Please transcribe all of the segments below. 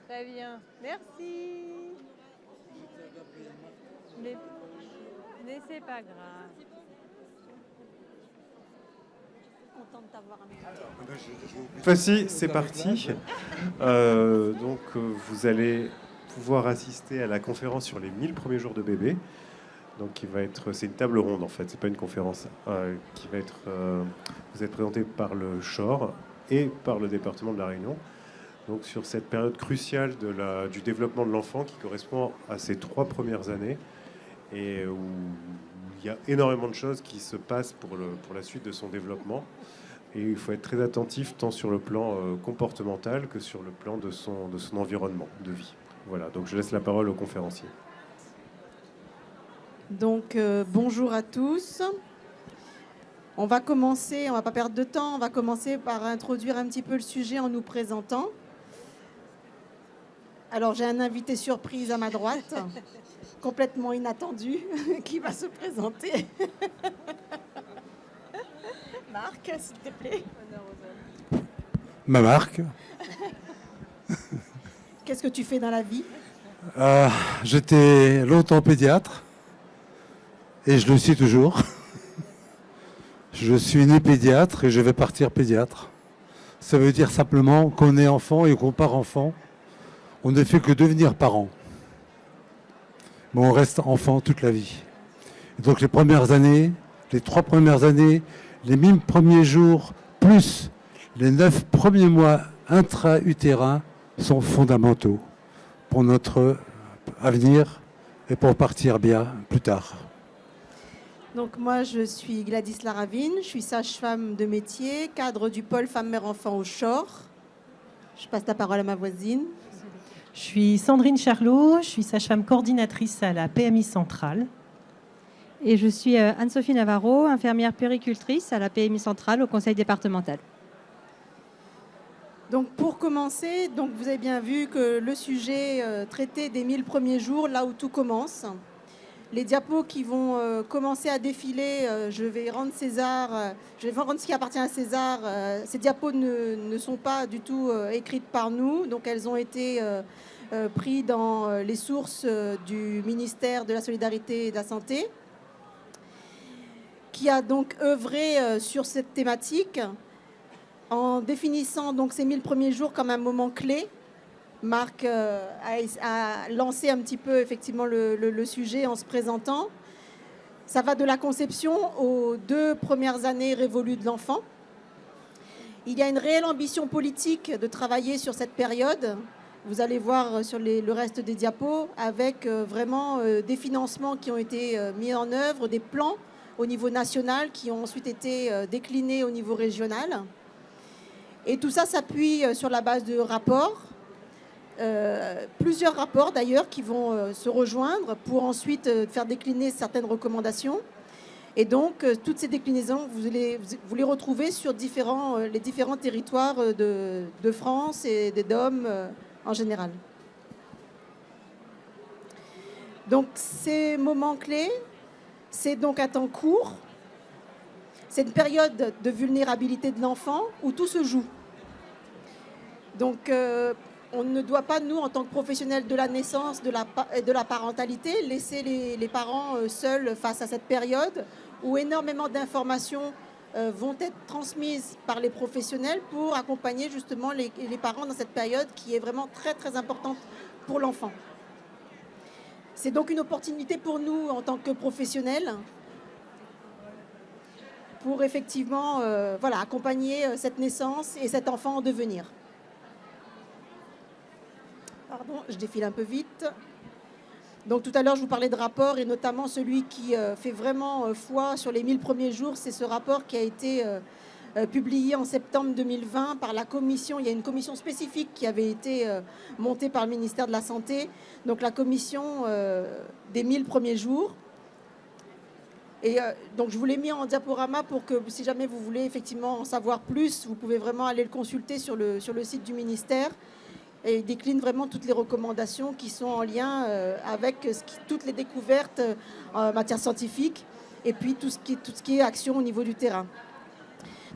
Très bien. Merci. Mais, mais c'est pas grave. Content de t'avoir un minute. Voici, c'est parti. Vous allez pouvoir assister à la conférence sur les 1000 premiers jours de bébé. Donc, c'est une table ronde en fait, c'est pas une conférence. Vous êtes présenté par le CHOR et par le département de la Réunion. Donc, sur cette période cruciale du développement de l'enfant qui correspond à ces 3 premières années et où il y a énormément de choses qui se passent pour la suite de son développement. Et il faut être très attentif tant sur le plan comportemental que sur le plan de son environnement de vie. Voilà, donc je laisse la parole au conférencier. Donc, bonjour à tous. On va pas perdre de temps, on va commencer par introduire un petit peu le sujet en nous présentant. Alors, j'ai un invité surprise à ma droite, complètement inattendu, qui va se présenter. Marc, s'il te plaît. Ma marque. Qu'est-ce que tu fais dans la vie? J'étais longtemps pédiatre et je le suis toujours. Je suis né pédiatre et je vais partir pédiatre. Ça veut dire simplement qu'on est enfant et qu'on part enfant. On ne fait que devenir parent. Mais on reste enfant toute la vie. Et donc les 3 premières années, les 1000 premiers jours, plus les 9 premiers mois intra-utérins sont fondamentaux pour notre avenir et pour partir bien plus tard. Donc moi, je suis Gladys Laravine, je suis sage-femme de métier, cadre du pôle femmes-mères-enfants au CHOR. Je passe la parole à ma voisine. Je suis Sandrine Charlot, je suis sage-femme coordinatrice à la PMI centrale. Et je suis Anne-Sophie Navarro, infirmière puéricultrice à la PMI centrale au conseil départemental. Donc pour commencer, vous avez bien vu que le sujet traité des 1000 premiers jours, là où tout commence. Les diapos qui vont commencer à défiler, je vais rendre ce qui appartient à César. Ces diapos ne sont pas du tout écrites par nous, donc elles ont été prises dans les sources du ministère de la Solidarité et de la Santé, qui a donc œuvré sur cette thématique en définissant donc ces 1000 premiers jours comme un moment clé. Marc a lancé un petit peu effectivement le sujet en se présentant. Ça va de la conception aux 2 premières années révolues de l'enfant. Il y a une réelle ambition politique de travailler sur cette période. Vous allez voir sur le reste des diapos, avec vraiment des financements qui ont été mis en œuvre, des plans au niveau national qui ont ensuite été déclinés au niveau régional. Et tout ça s'appuie sur la base de rapports. Plusieurs rapports d'ailleurs qui vont se rejoindre pour ensuite faire décliner certaines recommandations. Et donc toutes ces déclinaisons, vous les retrouvez sur les différents territoires de France et des DOM en général. Donc ces moments clés, c'est donc un temps court. C'est une période de vulnérabilité de l'enfant où tout se joue. Donc on ne doit pas, nous, en tant que professionnels de la naissance et de la parentalité, laisser les parents seuls face à cette période où énormément d'informations vont être transmises par les professionnels pour accompagner justement les parents dans cette période qui est vraiment très, très importante pour l'enfant. C'est donc une opportunité pour nous, en tant que professionnels, pour effectivement accompagner cette naissance et cet enfant en devenir. Pardon, je défile un peu vite. Donc tout à l'heure, je vous parlais de rapport et notamment celui qui fait vraiment foi sur les 1000 premiers jours. C'est ce rapport qui a été publié en septembre 2020 par la commission. Il y a une commission spécifique qui avait été montée par le ministère de la Santé. Donc la commission des 1000 premiers jours. Et donc je vous l'ai mis en diaporama pour que si jamais vous voulez effectivement en savoir plus, vous pouvez vraiment aller le consulter sur le site du ministère. Et il décline vraiment toutes les recommandations qui sont en lien avec toutes les découvertes en matière scientifique et puis tout ce qui est action au niveau du terrain.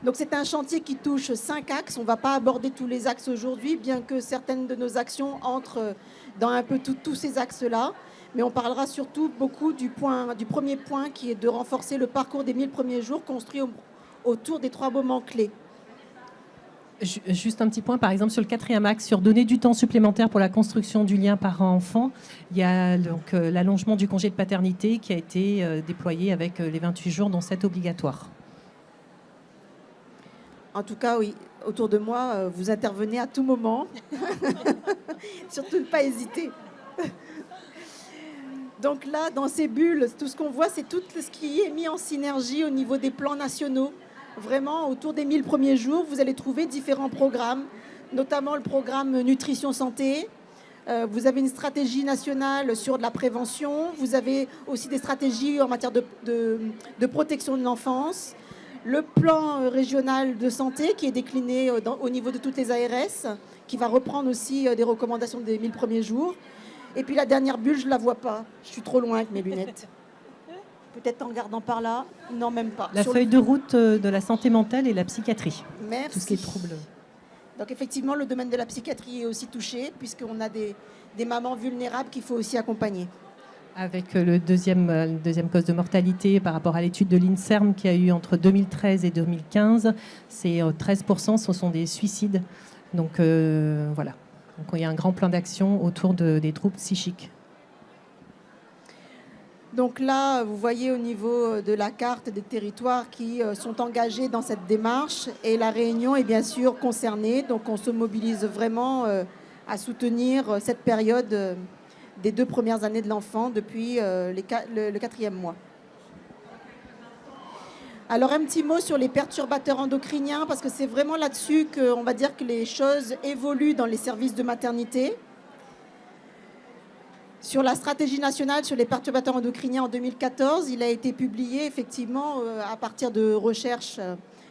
Donc c'est un chantier qui touche 5 axes. On ne va pas aborder tous les axes aujourd'hui, bien que certaines de nos actions entrent dans un peu tous ces axes-là. Mais on parlera surtout beaucoup du premier point qui est de renforcer le parcours des 1000 premiers jours construit autour des 3 moments clés. Juste un petit point, par exemple, sur le 4e axe, sur donner du temps supplémentaire pour la construction du lien parent-enfant, il y a donc l'allongement du congé de paternité qui a été déployé avec les 28 jours, dont 7 obligatoires. En tout cas, oui, autour de moi, vous intervenez à tout moment. Surtout ne pas hésiter. Donc là, dans ces bulles, tout ce qu'on voit, c'est tout ce qui est mis en synergie au niveau des plans nationaux. Vraiment, autour des 1000 premiers jours, vous allez trouver différents programmes, notamment le programme Nutrition Santé. Vous avez une stratégie nationale sur de la prévention. Vous avez aussi des stratégies en matière de protection de l'enfance. Le plan régional de santé qui est décliné au niveau de toutes les ARS, qui va reprendre aussi des recommandations des 1000 premiers jours. Et puis la dernière bulle, je ne la vois pas. Je suis trop loin avec mes lunettes. Peut-être en regardant par là. Non, même pas. La feuille de route de la santé mentale et la psychiatrie. Merci. Tout ce qui est troubles. Donc effectivement, le domaine de la psychiatrie est aussi touché, puisqu'on a des mamans vulnérables qu'il faut aussi accompagner. Avec le deuxième cause de mortalité par rapport à l'étude de l'INSERM qui a eu entre 2013 et 2015, c'est 13%, ce sont des suicides. Donc voilà. Donc il y a un grand plan d'action autour des troubles psychiques. Donc là, vous voyez au niveau de la carte des territoires qui sont engagés dans cette démarche et la Réunion est bien sûr concernée. Donc on se mobilise vraiment à soutenir cette période des 2 premières années de l'enfant depuis le 4e mois. Alors un petit mot sur les perturbateurs endocriniens parce que c'est vraiment là-dessus qu'on va dire que les choses évoluent dans les services de maternité. Sur la stratégie nationale sur les perturbateurs endocriniens en 2014, il a été publié effectivement à partir de recherches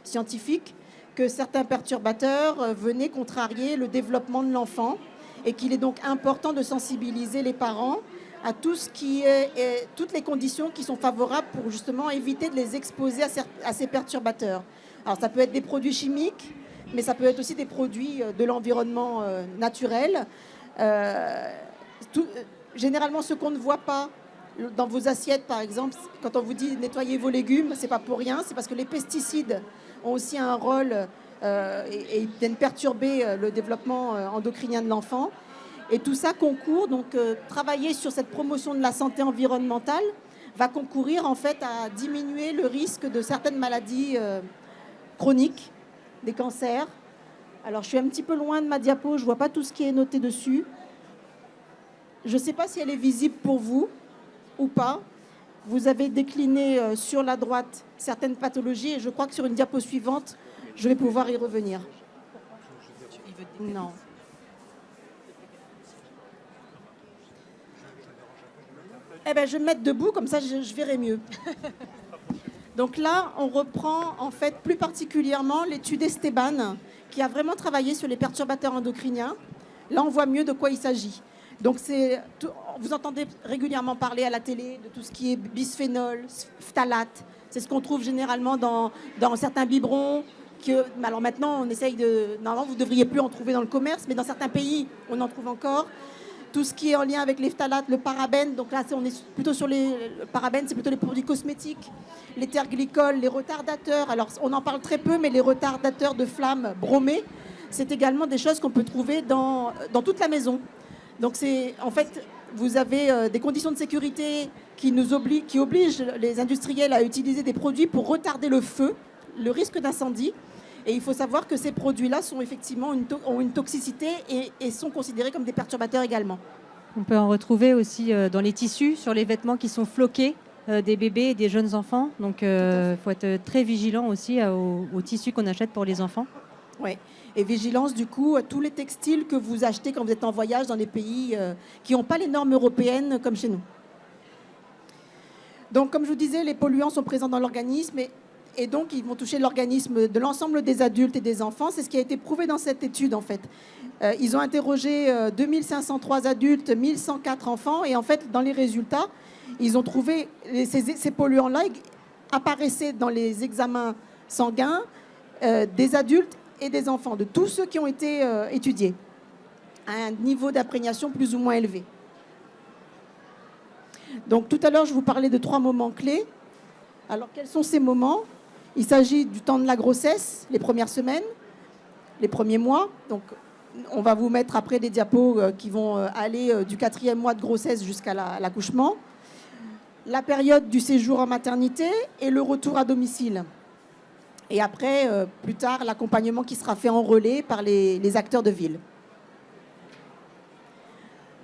scientifiques que certains perturbateurs venaient contrarier le développement de l'enfant et qu'il est donc important de sensibiliser les parents à tout ce qui est toutes les conditions qui sont favorables pour justement éviter de les exposer à ces perturbateurs. Alors ça peut être des produits chimiques, mais ça peut être aussi des produits de l'environnement naturel. Généralement, ce qu'on ne voit pas dans vos assiettes, par exemple, quand on vous dit nettoyer vos légumes, c'est pas pour rien, c'est parce que les pesticides ont aussi un rôle et viennent perturber le développement endocrinien de l'enfant. Et tout ça concourt, donc travailler sur cette promotion de la santé environnementale va concourir en fait à diminuer le risque de certaines maladies chroniques, des cancers. Alors je suis un petit peu loin de ma diapo, je ne vois pas tout ce qui est noté dessus. Je ne sais pas si elle est visible pour vous ou pas. Vous avez décliné sur la droite certaines pathologies et je crois que sur une diapo suivante, je vais pouvoir y revenir. Non. Eh bien, je vais me mettre debout, comme ça je verrai mieux. Donc là, on reprend en fait plus particulièrement l'étude Esteban, qui a vraiment travaillé sur les perturbateurs endocriniens. Là, on voit mieux de quoi il s'agit. Donc, vous entendez régulièrement parler à la télé de tout ce qui est bisphénol, phtalate. C'est ce qu'on trouve généralement dans certains biberons. Alors maintenant, on essaye de... Normalement, vous ne devriez plus en trouver dans le commerce, mais dans certains pays, on en trouve encore. Tout ce qui est en lien avec les phtalates, le parabène. Donc là, on est plutôt sur le parabène, c'est plutôt les produits cosmétiques. Les terglycols, les retardateurs. Alors, on en parle très peu, mais les retardateurs de flammes bromés, c'est également des choses qu'on peut trouver dans toute la maison. Donc, en fait, vous avez des conditions de sécurité qui obligent les industriels à utiliser des produits pour retarder le feu, le risque d'incendie. Et il faut savoir que ces produits-là sont effectivement ont une toxicité et sont considérés comme des perturbateurs également. On peut en retrouver aussi dans les tissus, sur les vêtements qui sont floqués des bébés et des jeunes enfants. Donc, il faut être très vigilant aussi aux tissus qu'on achète pour les enfants. Oui. Et vigilance, du coup, à tous les textiles que vous achetez quand vous êtes en voyage dans des pays qui n'ont pas les normes européennes comme chez nous. Donc, comme je vous disais, les polluants sont présents dans l'organisme et donc ils vont toucher l'organisme de l'ensemble des adultes et des enfants. C'est ce qui a été prouvé dans cette étude, en fait. Ils ont interrogé 2503 adultes, 1104 enfants et en fait, dans les résultats, ils ont trouvé ces polluants-là apparaissaient dans les examens sanguins, des adultes et des enfants, de tous ceux qui ont été étudiés, à un niveau d'imprégnation plus ou moins élevé. Donc tout à l'heure, je vous parlais de 3 moments clés. Alors quels sont ces moments? Il s'agit du temps de la grossesse, les premières semaines, les premiers mois. Donc on va vous mettre après des diapos qui vont aller du 4e mois de grossesse jusqu'à l'accouchement. La période du séjour en maternité et le retour à domicile. Et après, plus tard, l'accompagnement qui sera fait en relais par les acteurs de ville.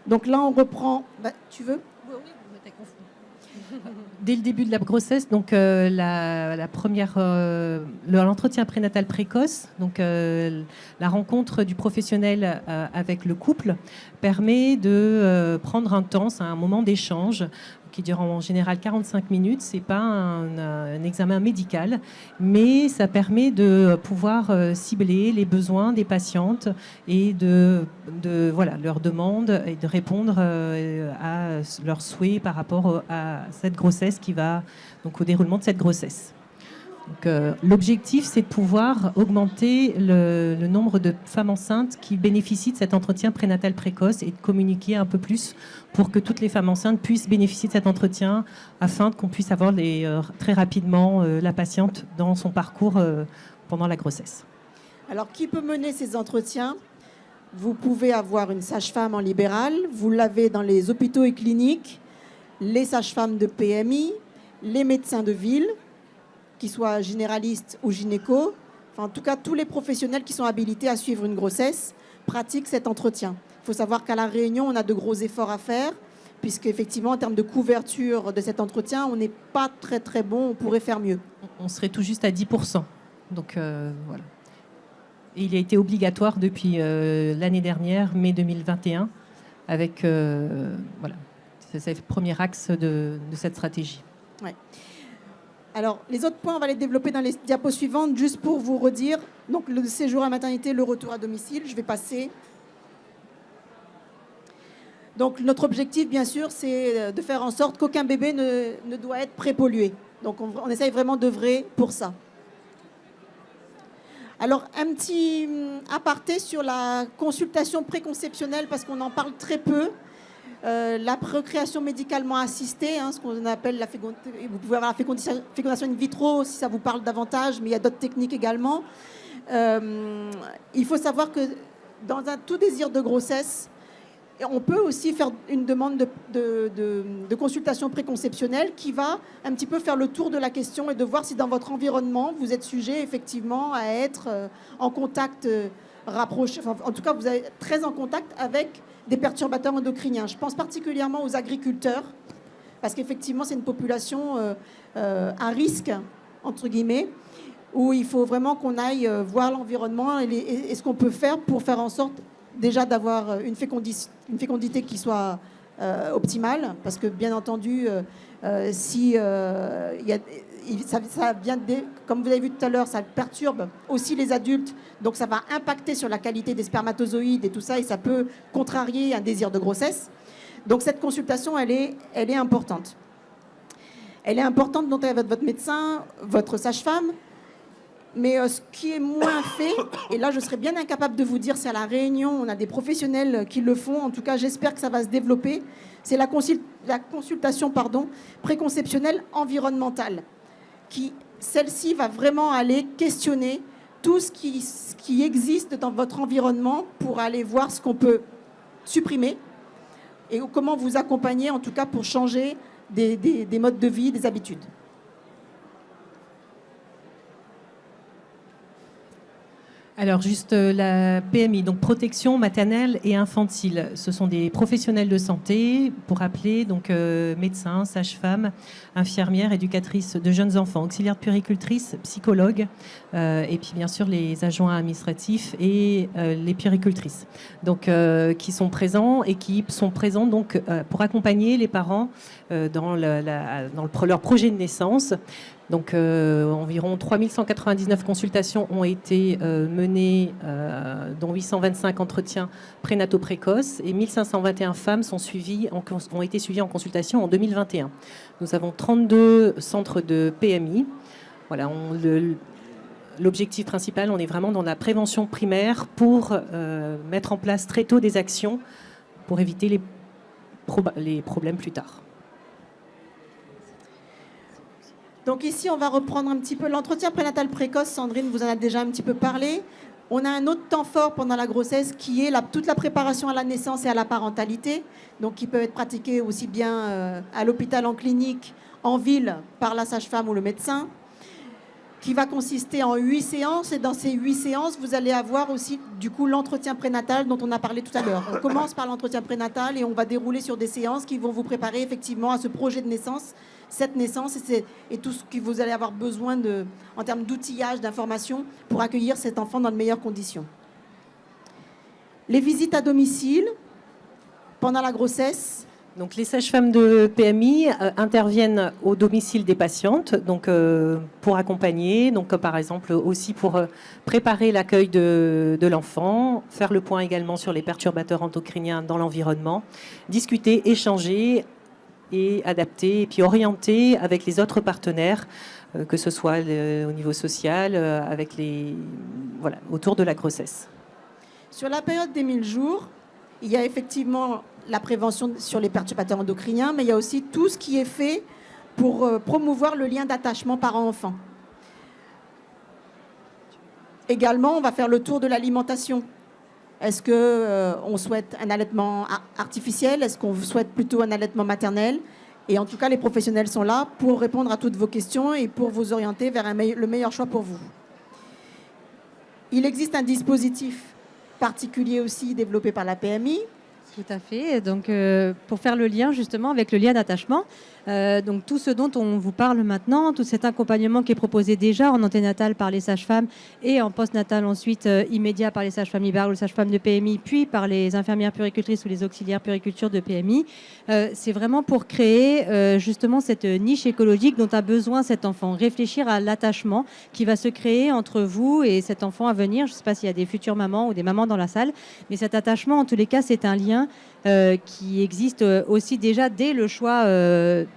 Donc là, on reprend... tu veux? Dès le début de la grossesse, donc la première, l'entretien prénatal précoce, donc la rencontre du professionnel avec le couple permet de prendre un temps, c'est un moment d'échange qui dure en général 45 minutes. C'est pas un examen médical, mais ça permet de pouvoir cibler les besoins des patientes et de voilà, leurs demandes et de répondre à leurs souhaits par rapport à cette grossesse qui va donc au déroulement de cette grossesse. Donc, l'objectif, c'est de pouvoir augmenter le nombre de femmes enceintes qui bénéficient de cet entretien prénatal précoce et de communiquer un peu plus pour que toutes les femmes enceintes puissent bénéficier de cet entretien afin qu'on puisse avoir très rapidement la patiente dans son parcours pendant la grossesse. Alors, qui peut mener ces entretiens? Vous pouvez avoir une sage-femme en libéral, vous l'avez dans les hôpitaux et cliniques, les sages-femmes de PMI, les médecins de ville, qu'ils soient généralistes ou gynéco, enfin, en tout cas tous les professionnels qui sont habilités à suivre une grossesse pratiquent cet entretien. Il faut savoir qu'à La Réunion, on a de gros efforts à faire, puisqu'effectivement, en termes de couverture de cet entretien, on n'est pas très très bon, on pourrait faire mieux. On serait tout juste à 10%. Donc voilà. Et il a été obligatoire depuis l'année dernière, mai 2021, avec voilà, c'est le premier axe de cette stratégie. Ouais. Alors, les autres points, on va les développer dans les diapos suivantes, juste pour vous redire. Donc, le séjour à maternité, le retour à domicile. Je vais passer. Donc, notre objectif, bien sûr, c'est de faire en sorte qu'aucun bébé ne doit être prépollué. Donc, on essaye vraiment d'œuvrer pour ça. Alors, un petit aparté sur la consultation préconceptionnelle, parce qu'on en parle très peu. La procréation médicalement assistée, ce qu'on appelle vous pouvez avoir la fécondation in vitro si ça vous parle davantage, mais il y a d'autres techniques également. Il faut savoir que dans un tout désir de grossesse, on peut aussi faire une demande de consultation préconceptionnelle qui va un petit peu faire le tour de la question et de voir si dans votre environnement, vous êtes sujet effectivement à être en contact rapproché, enfin, en tout cas vous êtes très en contact avec des perturbateurs endocriniens. Je pense particulièrement aux agriculteurs, parce qu'effectivement, c'est une population à risque, entre guillemets, où il faut vraiment qu'on aille voir l'environnement et ce qu'on peut faire pour faire en sorte déjà d'avoir une fécondité qui soit optimale, parce que bien entendu, si ça vient comme vous avez vu tout à l'heure, ça perturbe aussi les adultes, donc ça va impacter sur la qualité des spermatozoïdes et tout ça, et ça peut contrarier un désir de grossesse. Donc cette consultation, elle est importante. Elle est importante donc avec votre médecin, votre sage-femme, mais ce qui est moins fait, et là je serais bien incapable de vous dire si à La Réunion on a des professionnels qui le font, en tout cas j'espère que ça va se développer, c'est la consultation préconceptionnelle environnementale. Celle-ci va vraiment aller questionner tout ce qui existe dans votre environnement pour aller voir ce qu'on peut supprimer et comment vous accompagner, en tout cas pour changer des modes de vie, des habitudes. Alors juste la PMI, donc protection maternelle et infantile. Ce sont des professionnels de santé, pour rappeler, donc médecins, sages-femmes, infirmières, éducatrices de jeunes enfants, auxiliaires de puéricultrices, psychologues, et puis bien sûr les adjoints administratifs et les puéricultrices. Donc qui sont présents et qui sont présents donc pour accompagner les parents dans leur projet de naissance. Donc environ 3199 consultations ont été menées, dont 825 entretiens prénataux précoces et 1521 femmes ont été suivies en consultation en 2021. Nous avons 32 centres de PMI. Voilà, l'objectif principal, on est vraiment dans la prévention primaire pour mettre en place très tôt des actions pour éviter les problèmes plus tard. Donc ici, on va reprendre un petit peu l'entretien prénatal précoce. Sandrine vous en a déjà un petit peu parlé. On a un autre temps fort pendant la grossesse qui est toute la préparation à la naissance et à la parentalité, donc qui peut être pratiquée aussi bien à l'hôpital, en clinique, en ville, par la sage-femme ou le médecin, qui va consister en 8 séances. Et dans ces 8 séances, vous allez avoir aussi du coup l'entretien prénatal dont on a parlé tout à l'heure. On commence par l'entretien prénatal et on va dérouler sur des séances qui vont vous préparer effectivement à ce projet de naissance, cette naissance et tout ce que vous allez avoir besoin en termes d'outillage, d'information pour accueillir cet enfant dans de meilleures conditions. Les visites à domicile pendant la grossesse. Donc, les sages-femmes de PMI interviennent au domicile des patientes, donc pour accompagner, donc par exemple aussi pour préparer l'accueil de l'enfant, faire le point également sur les perturbateurs endocriniens dans l'environnement, discuter, échanger et adapter et puis orienter avec les autres partenaires, que ce soit au niveau social, autour de la grossesse. Sur la période des 1000 jours, il y a effectivement la prévention sur les perturbateurs endocriniens, mais il y a aussi tout ce qui est fait pour promouvoir le lien d'attachement parent-enfant. Également, on va faire le tour de l'alimentation. Est-ce qu'on souhaite un allaitement artificiel? Est-ce qu'on souhaite plutôt un allaitement maternel? Et en tout cas, les professionnels sont là pour répondre à toutes vos questions et pour vous orienter vers le meilleur choix pour vous. Il existe un dispositif particulier aussi développé par la PMI. Tout à fait. Donc, pour faire le lien justement avec le lien d'attachement, donc tout ce dont on vous parle maintenant, tout cet accompagnement qui est proposé déjà en anténatal par les sages-femmes et en postnatal ensuite immédiat par les sages-femmes libérales ou les sages-femmes de PMI, puis par les infirmières puéricultrices ou les auxiliaires puériculture de PMI, c'est vraiment pour créer justement cette niche écologique dont a besoin cet enfant. Réfléchir à l'attachement qui va se créer entre vous et cet enfant à venir. Je ne sais pas s'il y a des futures mamans ou des mamans dans la salle, mais cet attachement, en tous les cas, c'est un lien qui existe aussi déjà dès le choix,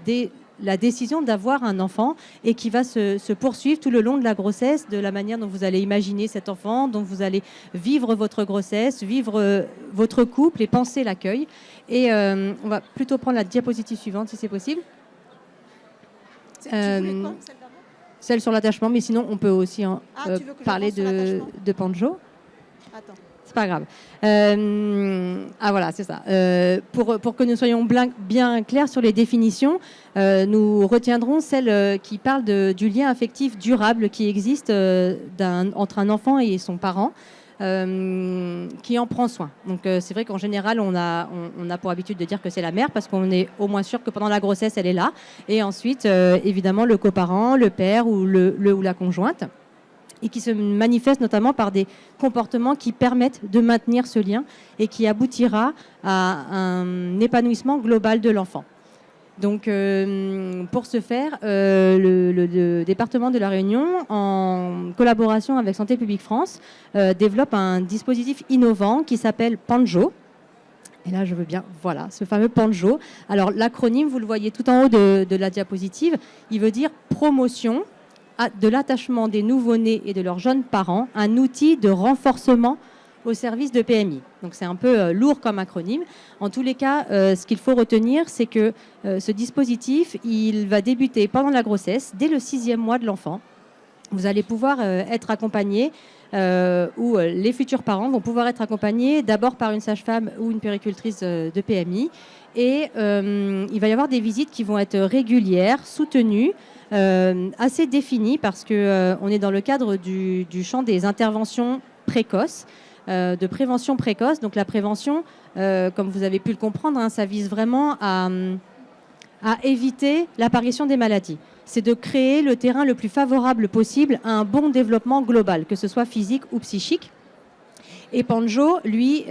dès la décision d'avoir un enfant et qui va se poursuivre tout le long de la grossesse, de la manière dont vous allez imaginer cet enfant, dont vous allez vivre votre grossesse, vivre votre couple et penser l'accueil. Et on va plutôt prendre la diapositive suivante si c'est possible. Celle sur l'attachement, mais sinon on peut aussi parler de Panjo. Attends. C'est pas grave. Voilà, c'est ça. Pour que nous soyons bien clairs sur les définitions, nous retiendrons celle qui parle du lien affectif durable qui existe entre un enfant et son parent, qui en prend soin. Donc c'est vrai qu'en général, on a pour habitude de dire que c'est la mère parce qu'on est au moins sûr que pendant la grossesse, elle est là. Et ensuite, évidemment, le coparent, le père ou ou la conjointe, et qui se manifeste notamment par des comportements qui permettent de maintenir ce lien et qui aboutira à un épanouissement global de l'enfant. Donc, pour ce faire, le département de La Réunion, en collaboration avec Santé publique France, développe un dispositif innovant qui s'appelle Panjo. Et là, je veux bien, voilà, ce fameux Panjo. Alors, l'acronyme, vous le voyez tout en haut de la diapositive, il veut dire promotion de l'attachement des nouveau-nés et de leurs jeunes parents, un outil de renforcement au service de PMI. Donc c'est un peu lourd comme acronyme. En tous les cas, ce qu'il faut retenir, c'est que ce dispositif, il va débuter pendant la grossesse, dès le 6e mois de l'enfant. Vous allez pouvoir être accompagné, ou les futurs parents vont pouvoir être accompagnés d'abord par une sage-femme ou une puéricultrice de PMI. Et il va y avoir des visites qui vont être régulières, soutenues, assez définies parce qu'on est dans le cadre du champ des interventions précoces, de prévention précoce. Donc la prévention, comme vous avez pu le comprendre, ça vise vraiment à éviter l'apparition des maladies. C'est de créer le terrain le plus favorable possible à un bon développement global, que ce soit physique ou psychique. Et Panjo, lui,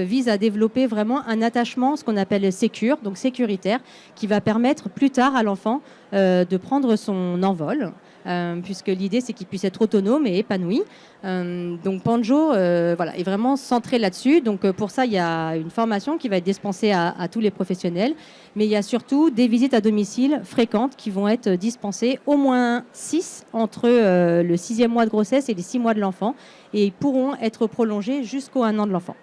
vise à développer vraiment un attachement, ce qu'on appelle sécure, donc sécuritaire, qui va permettre plus tard à l'enfant de prendre son envol puisque l'idée c'est qu'il puisse être autonome et épanoui. Donc Panjo est vraiment centré là-dessus. Donc pour ça, il y a une formation qui va être dispensée à tous les professionnels, mais il y a surtout des visites à domicile fréquentes qui vont être dispensées, au moins 6 entre le 6e mois de grossesse et les 6 mois de l'enfant, et ils pourront être prolongés jusqu'au 1 an de l'enfant.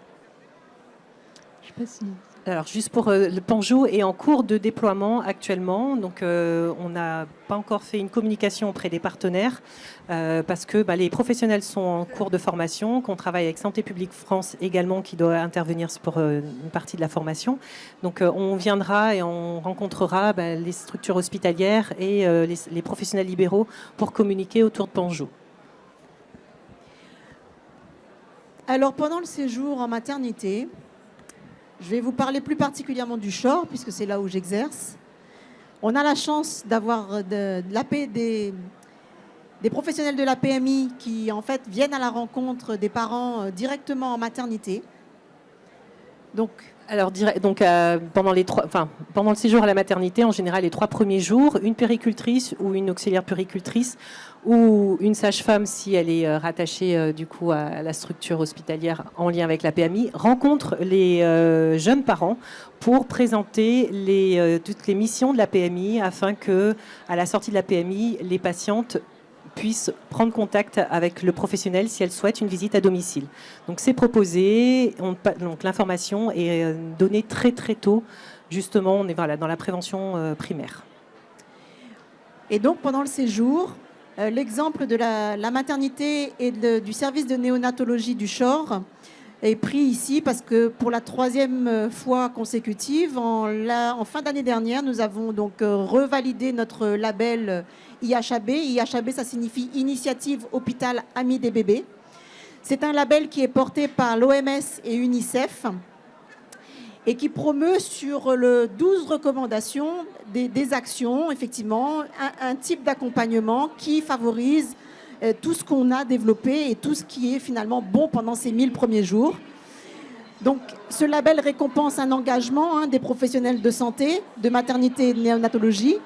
Je sais pas si... Alors, juste pour le Panjo est en cours de déploiement actuellement. Donc, on n'a pas encore fait une communication auprès des partenaires parce que les professionnels sont en cours de formation, qu'on travaille avec Santé publique France également qui doit intervenir pour une partie de la formation. Donc, on viendra et on rencontrera les structures hospitalières et les professionnels libéraux pour communiquer autour de Panjo. Alors, pendant le séjour en maternité, je vais vous parler plus particulièrement du CHOR, puisque c'est là où j'exerce. On a la chance d'avoir des professionnels de la PMI qui, en fait, viennent à la rencontre des parents directement en maternité. Alors, pendant le séjour à la maternité, en général, les 3 premiers jours, une puéricultrice ou une auxiliaire puéricultrice ou une sage-femme, si elle est rattachée du coup à la structure hospitalière en lien avec la PMI, rencontre les jeunes parents pour présenter toutes les missions de la PMI afin que, à la sortie de la PMI, les patientes puissent prendre contact avec le professionnel si elles souhaitent une visite à domicile. Donc c'est proposé, donc l'information est donnée très très tôt, justement, on est dans la prévention primaire. Et donc pendant le séjour, l'exemple de la maternité et du service de néonatologie du CHOR est pris ici parce que pour la 3e fois consécutive, en fin d'année dernière, nous avons donc revalidé notre label IHAB. IHAB, ça signifie Initiative Hôpital Ami des bébés. C'est un label qui est porté par l'OMS et UNICEF et qui promeut sur le 12 recommandations des actions, effectivement, un type d'accompagnement qui favorise tout ce qu'on a développé et tout ce qui est finalement bon pendant ces 1000 premiers jours. Donc, ce label récompense un engagement des professionnels de santé, de maternité et de néonatologie.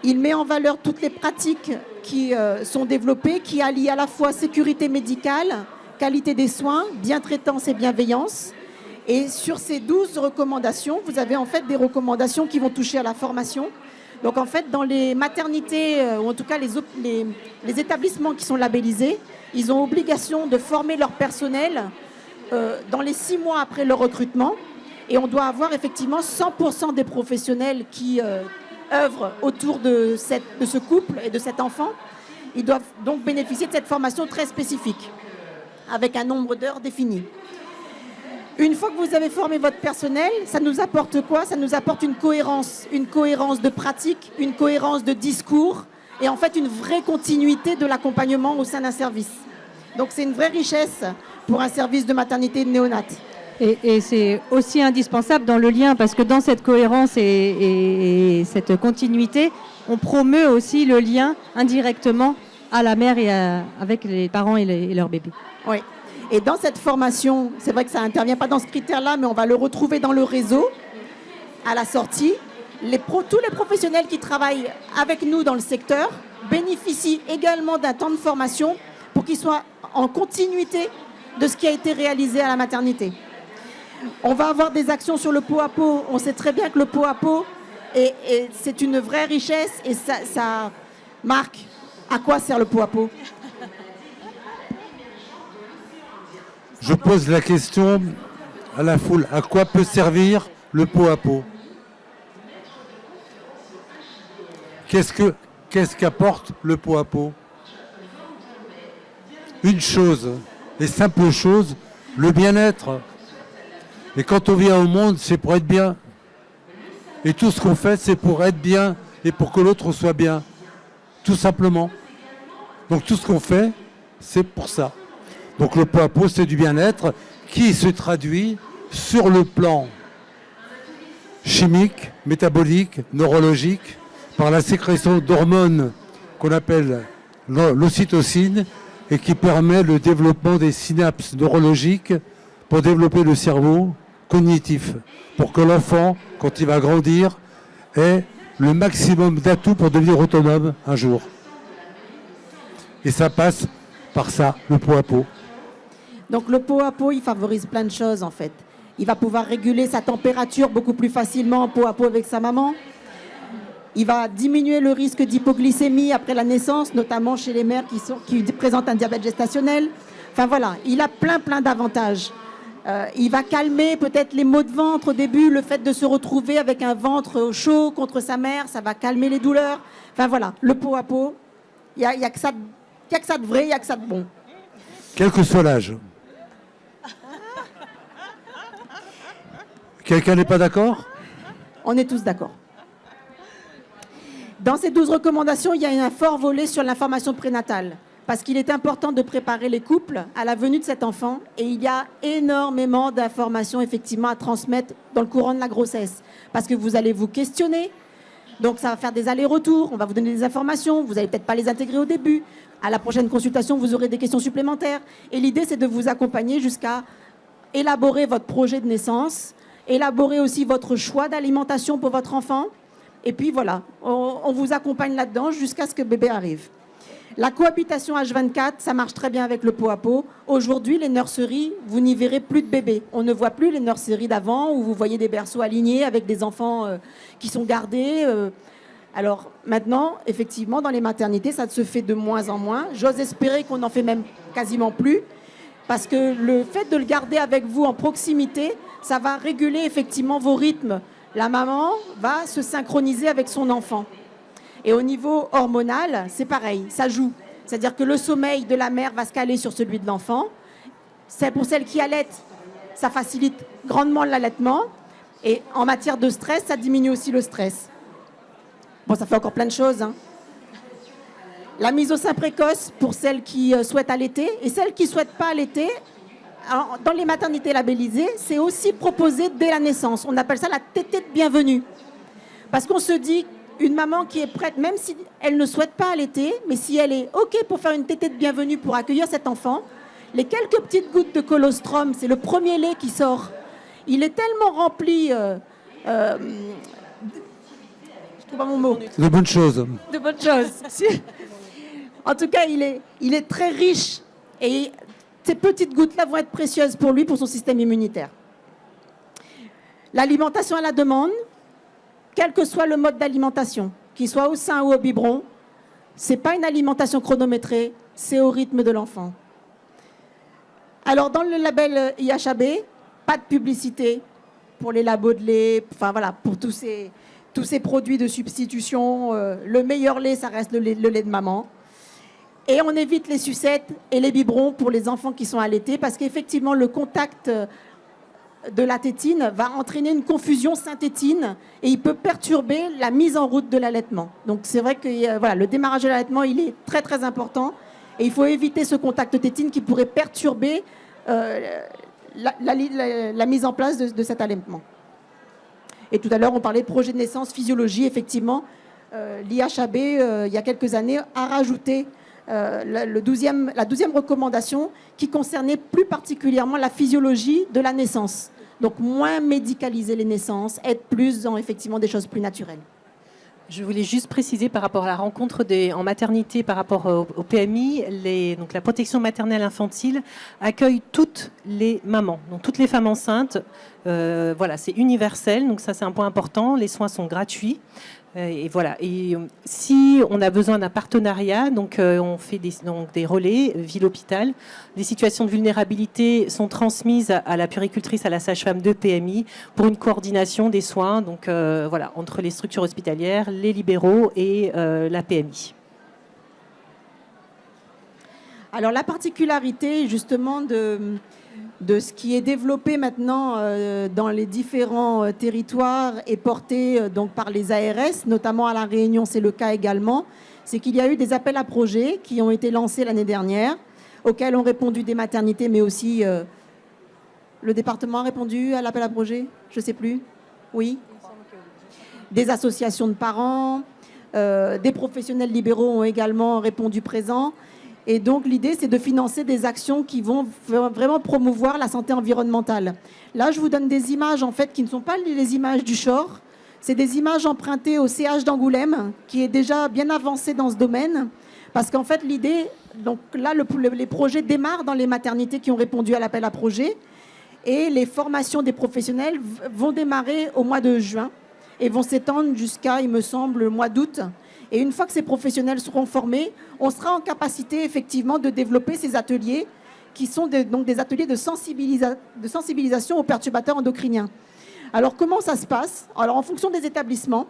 Il met en valeur toutes les pratiques qui sont développées, qui allient à la fois sécurité médicale, qualité des soins, bientraitance et bienveillance. Et sur ces 12 recommandations, vous avez en fait des recommandations qui vont toucher à la formation. Donc en fait, dans les maternités, ou en tout cas les établissements qui sont labellisés, ils ont obligation de former leur personnel dans les 6 mois après leur recrutement. Et on doit avoir effectivement 100% des professionnels qui œuvrent autour de ce couple et de cet enfant. Ils doivent donc bénéficier de cette formation très spécifique, avec un nombre d'heures défini. Une fois que vous avez formé votre personnel, ça nous apporte quoi? Ça nous apporte une cohérence de pratique, une cohérence de discours et en fait une vraie continuité de l'accompagnement au sein d'un service. Donc c'est une vraie richesse pour un service de maternité et de néonat. Et c'est aussi indispensable dans le lien parce que dans cette cohérence et cette continuité, on promeut aussi le lien indirectement à la mère et avec les parents et leurs bébés. Oui. Et dans cette formation, c'est vrai que ça n'intervient pas dans ce critère-là, mais on va le retrouver dans le réseau à la sortie. Tous les professionnels qui travaillent avec nous dans le secteur bénéficient également d'un temps de formation pour qu'ils soient en continuité de ce qui a été réalisé à la maternité. On va avoir des actions sur le pot à pot. On sait très bien que le pot à pot, c'est une vraie richesse et ça marque à quoi sert le pot à pot. Je pose la question à la foule. À quoi peut servir le pot à pot? Qu'est-ce qu'apporte le pot à pot? Une chose, les simples choses, le bien-être. Et quand on vient au monde, c'est pour être bien. Et tout ce qu'on fait, c'est pour être bien et pour que l'autre soit bien. Tout simplement. Donc tout ce qu'on fait, c'est pour ça. Donc le pot à pot, c'est du bien-être qui se traduit sur le plan chimique, métabolique, neurologique, par la sécrétion d'hormones qu'on appelle l'ocytocine et qui permet le développement des synapses neurologiques pour développer le cerveau cognitif, pour que l'enfant, quand il va grandir, ait le maximum d'atouts pour devenir autonome un jour. Et ça passe par ça, le pot à pot. Donc le pot à pot, il favorise plein de choses en fait. Il va pouvoir réguler sa température beaucoup plus facilement en pot à pot avec sa maman. Il va diminuer le risque d'hypoglycémie après la naissance, notamment chez les mères qui présentent un diabète gestationnel. Enfin voilà, il a plein d'avantages. Il va calmer peut-être les maux de ventre au début, le fait de se retrouver avec un ventre chaud contre sa mère, ça va calmer les douleurs. Enfin voilà, le pot à pot, il n'y a que ça de vrai, il n'y a que ça de bon. Quel que soit l'âge. Quelqu'un n'est pas d'accord? On est tous d'accord. Dans ces 12 recommandations, il y a un fort volet sur l'information prénatale, parce qu'il est important de préparer les couples à la venue de cet enfant, et il y a énormément d'informations effectivement à transmettre dans le courant de la grossesse, parce que vous allez vous questionner, donc ça va faire des allers-retours, on va vous donner des informations, vous n'allez peut-être pas les intégrer au début, à la prochaine consultation, vous aurez des questions supplémentaires, et l'idée c'est de vous accompagner jusqu'à élaborer votre projet de naissance, élaborer aussi votre choix d'alimentation pour votre enfant. Et puis voilà, on vous accompagne là-dedans jusqu'à ce que bébé arrive. La cohabitation H24, ça marche très bien avec le pot à pot. Aujourd'hui, les nurseries, vous n'y verrez plus de bébés. On ne voit plus les nurseries d'avant où vous voyez des berceaux alignés avec des enfants qui sont gardés. Alors maintenant, effectivement, dans les maternités, ça se fait de moins en moins. J'ose espérer qu'on n'en fait même quasiment plus. Parce que le fait de le garder avec vous en proximité, ça va réguler effectivement vos rythmes. La maman va se synchroniser avec son enfant. Et au niveau hormonal, c'est pareil, ça joue. C'est-à-dire que le sommeil de la mère va se caler sur celui de l'enfant. C'est pour celle qui allaite, ça facilite grandement l'allaitement. Et en matière de stress, ça diminue aussi le stress. Bon, ça fait encore plein de choses, hein. La mise au sein précoce pour celles qui souhaitent allaiter et celles qui ne souhaitent pas allaiter. Alors, dans les maternités labellisées, c'est aussi proposé dès la naissance. On appelle ça la tétée de bienvenue. Parce qu'on se dit, une maman qui est prête, même si elle ne souhaite pas allaiter, mais si elle est OK pour faire une tétée de bienvenue pour accueillir cet enfant, les quelques petites gouttes de colostrum, c'est le premier lait qui sort. Il est tellement rempli... je trouve pas mon mot. De bonnes choses. De bonnes choses. En tout cas, il est très riche. Et ces petites gouttes-là vont être précieuses pour lui, pour son système immunitaire. L'alimentation à la demande, quel que soit le mode d'alimentation, qu'il soit au sein ou au biberon, ce n'est pas une alimentation chronométrée, c'est au rythme de l'enfant. Alors, dans le label IHAB, pas de publicité pour les labos de lait, enfin voilà, pour tous ces produits de substitution. Le meilleur lait, ça reste le lait de maman. Et on évite les sucettes et les biberons pour les enfants qui sont allaités parce qu'effectivement, le contact de la tétine va entraîner une confusion synthétine et il peut perturber la mise en route de l'allaitement. Donc c'est vrai que voilà, le démarrage de l'allaitement, il est très très important et il faut éviter ce contact tétine qui pourrait perturber la mise en place de cet allaitement. Et tout à l'heure, on parlait de projet de naissance, physiologie. Effectivement, l'IHAB, il y a quelques années, a rajouté la 12e recommandation qui concernait plus particulièrement la physiologie de la naissance. Donc, moins médicaliser les naissances, être plus dans effectivement des choses plus naturelles. Je voulais juste préciser par rapport à la rencontre en maternité, par rapport au PMI, donc la protection maternelle infantile accueille toutes les mamans, donc toutes les femmes enceintes. Voilà, c'est universel, donc ça c'est un point important. Les soins sont gratuits. Et voilà. Et si on a besoin d'un partenariat, donc on fait des relais ville-hôpital. Les situations de vulnérabilité sont transmises à la puéricultrice, à la sage-femme de PMI pour une coordination des soins. Donc voilà, entre les structures hospitalières, les libéraux et la PMI. Alors la particularité justement de ce qui est développé maintenant dans les différents territoires et porté donc par les ARS, notamment à La Réunion, c'est le cas également, c'est qu'il y a eu des appels à projets qui ont été lancés l'année dernière, auxquels ont répondu des maternités, mais aussi le département a répondu à l'appel à projet, je ne sais plus, oui, des associations de parents, des professionnels libéraux ont également répondu présent. Et donc, l'idée, c'est de financer des actions qui vont vraiment promouvoir la santé environnementale. Là, je vous donne des images, en fait, qui ne sont pas les images du Shore. C'est des images empruntées au CH d'Angoulême, qui est déjà bien avancé dans ce domaine, Parce qu'en fait, l'idée, donc là, les projets démarrent dans les maternités qui ont répondu à l'appel à projet. Et les formations des professionnels vont démarrer au mois de juin et vont s'étendre jusqu'à, il me semble, le mois d'août. Et une fois que ces professionnels seront formés, on sera en capacité effectivement de développer ces ateliers qui sont donc des ateliers de sensibilisation aux perturbateurs endocriniens. Alors comment ça se passe? Alors en fonction des établissements,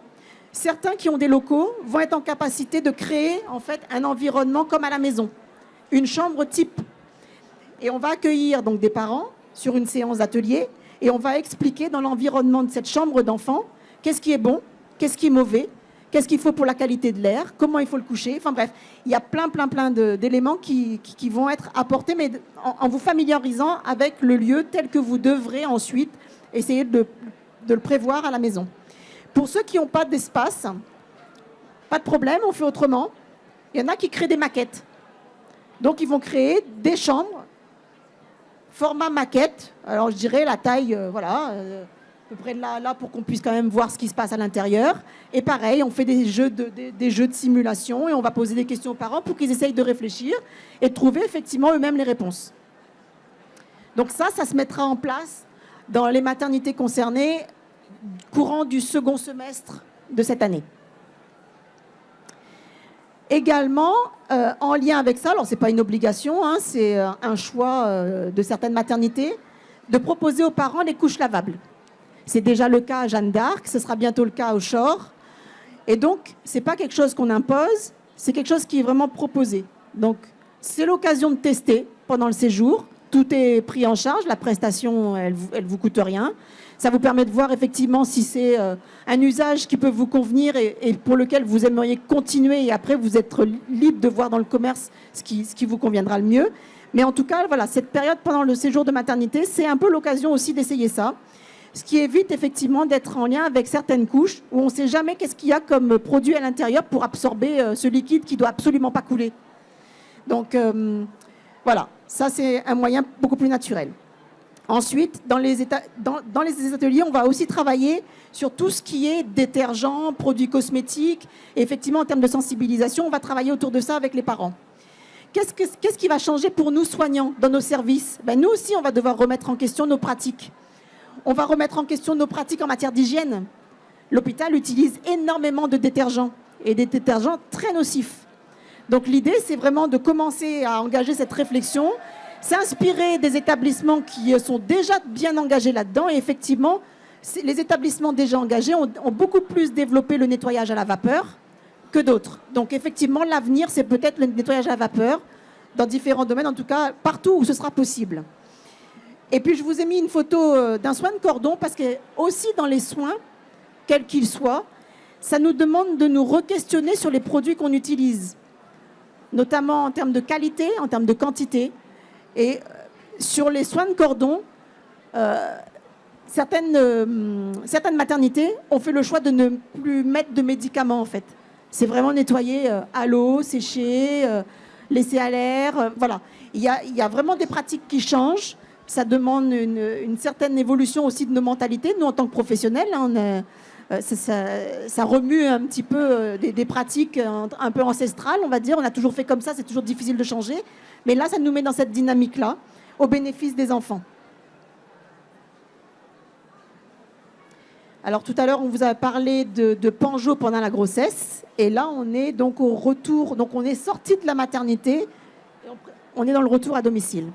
certains qui ont des locaux vont être en capacité de créer en fait un environnement comme à la maison, une chambre type. Et on va accueillir donc des parents sur une séance d'atelier et on va expliquer dans l'environnement de cette chambre d'enfant qu'est-ce qui est bon, qu'est-ce qui est mauvais, qu'est-ce qu'il faut pour la qualité de l'air, comment il faut le coucher. Enfin bref, il y a plein d'éléments qui vont être apportés, mais en vous familiarisant avec le lieu tel que vous devrez ensuite essayer de le prévoir à la maison. Pour ceux qui n'ont pas d'espace, pas de problème, on fait autrement. Il y en a qui créent des maquettes. Donc ils vont créer des chambres format maquette, alors je dirais la taille, à peu près là pour qu'on puisse quand même voir ce qui se passe à l'intérieur. Et pareil, on fait des jeux de simulation et on va poser des questions aux parents pour qu'ils essayent de réfléchir et de trouver effectivement eux-mêmes les réponses. Donc ça se mettra en place dans les maternités concernées courant du second semestre de cette année. Également, en lien avec ça, alors ce n'est pas une obligation, hein, c'est un choix de certaines maternités, de proposer aux parents les couches lavables. C'est déjà le cas à Jeanne d'Arc, ce sera bientôt le cas au Shore. Et donc, ce n'est pas quelque chose qu'on impose, c'est quelque chose qui est vraiment proposé. Donc, c'est l'occasion de tester pendant le séjour. Tout est pris en charge, la prestation, elle vous coûte rien. Ça vous permet de voir effectivement si c'est un usage qui peut vous convenir et pour lequel vous aimeriez continuer et après vous êtes libre de voir dans le commerce ce qui vous conviendra le mieux. Mais en tout cas, voilà, cette période pendant le séjour de maternité, c'est un peu l'occasion aussi d'essayer ça. Ce qui évite effectivement d'être en lien avec certaines couches où on ne sait jamais qu'est-ce qu'il y a comme produit à l'intérieur pour absorber ce liquide qui ne doit absolument pas couler. Donc voilà, ça c'est un moyen beaucoup plus naturel. Ensuite, dans les ateliers, on va aussi travailler sur tout ce qui est détergents, produits cosmétiques. Et effectivement, en termes de sensibilisation, on va travailler autour de ça avec les parents. Qu'est-ce qui va changer pour nous, soignants, dans nos services? Nous aussi, on va devoir remettre en question nos pratiques. On va remettre en question nos pratiques en matière d'hygiène. L'hôpital utilise énormément de détergents, et des détergents très nocifs. Donc l'idée, c'est vraiment de commencer à engager cette réflexion, s'inspirer des établissements qui sont déjà bien engagés là-dedans. Et effectivement, les établissements déjà engagés ont beaucoup plus développé le nettoyage à la vapeur que d'autres. Donc effectivement, l'avenir, c'est peut-être le nettoyage à la vapeur dans différents domaines, en tout cas partout où ce sera possible. Et puis, je vous ai mis une photo d'un soin de cordon parce que aussi dans les soins, quels qu'ils soient, ça nous demande de nous re-questionner sur les produits qu'on utilise, notamment en termes de qualité, en termes de quantité. Et sur les soins de cordon, certaines maternités ont fait le choix de ne plus mettre de médicaments, en fait. C'est vraiment nettoyer à l'eau, sécher, laisser à l'air. Voilà. Il y a vraiment des pratiques qui changent. Ça demande une certaine évolution aussi de nos mentalités. Nous, en tant que professionnels, ça remue un petit peu des pratiques un peu ancestrales, on va dire. On a toujours fait comme ça, c'est toujours difficile de changer. Mais là, ça nous met dans cette dynamique-là, au bénéfice des enfants. Alors, tout à l'heure, on vous a parlé de Panjo pendant la grossesse. Et là, on est donc au retour. Donc, on est sorti de la maternité. Et on est dans le retour à domicile.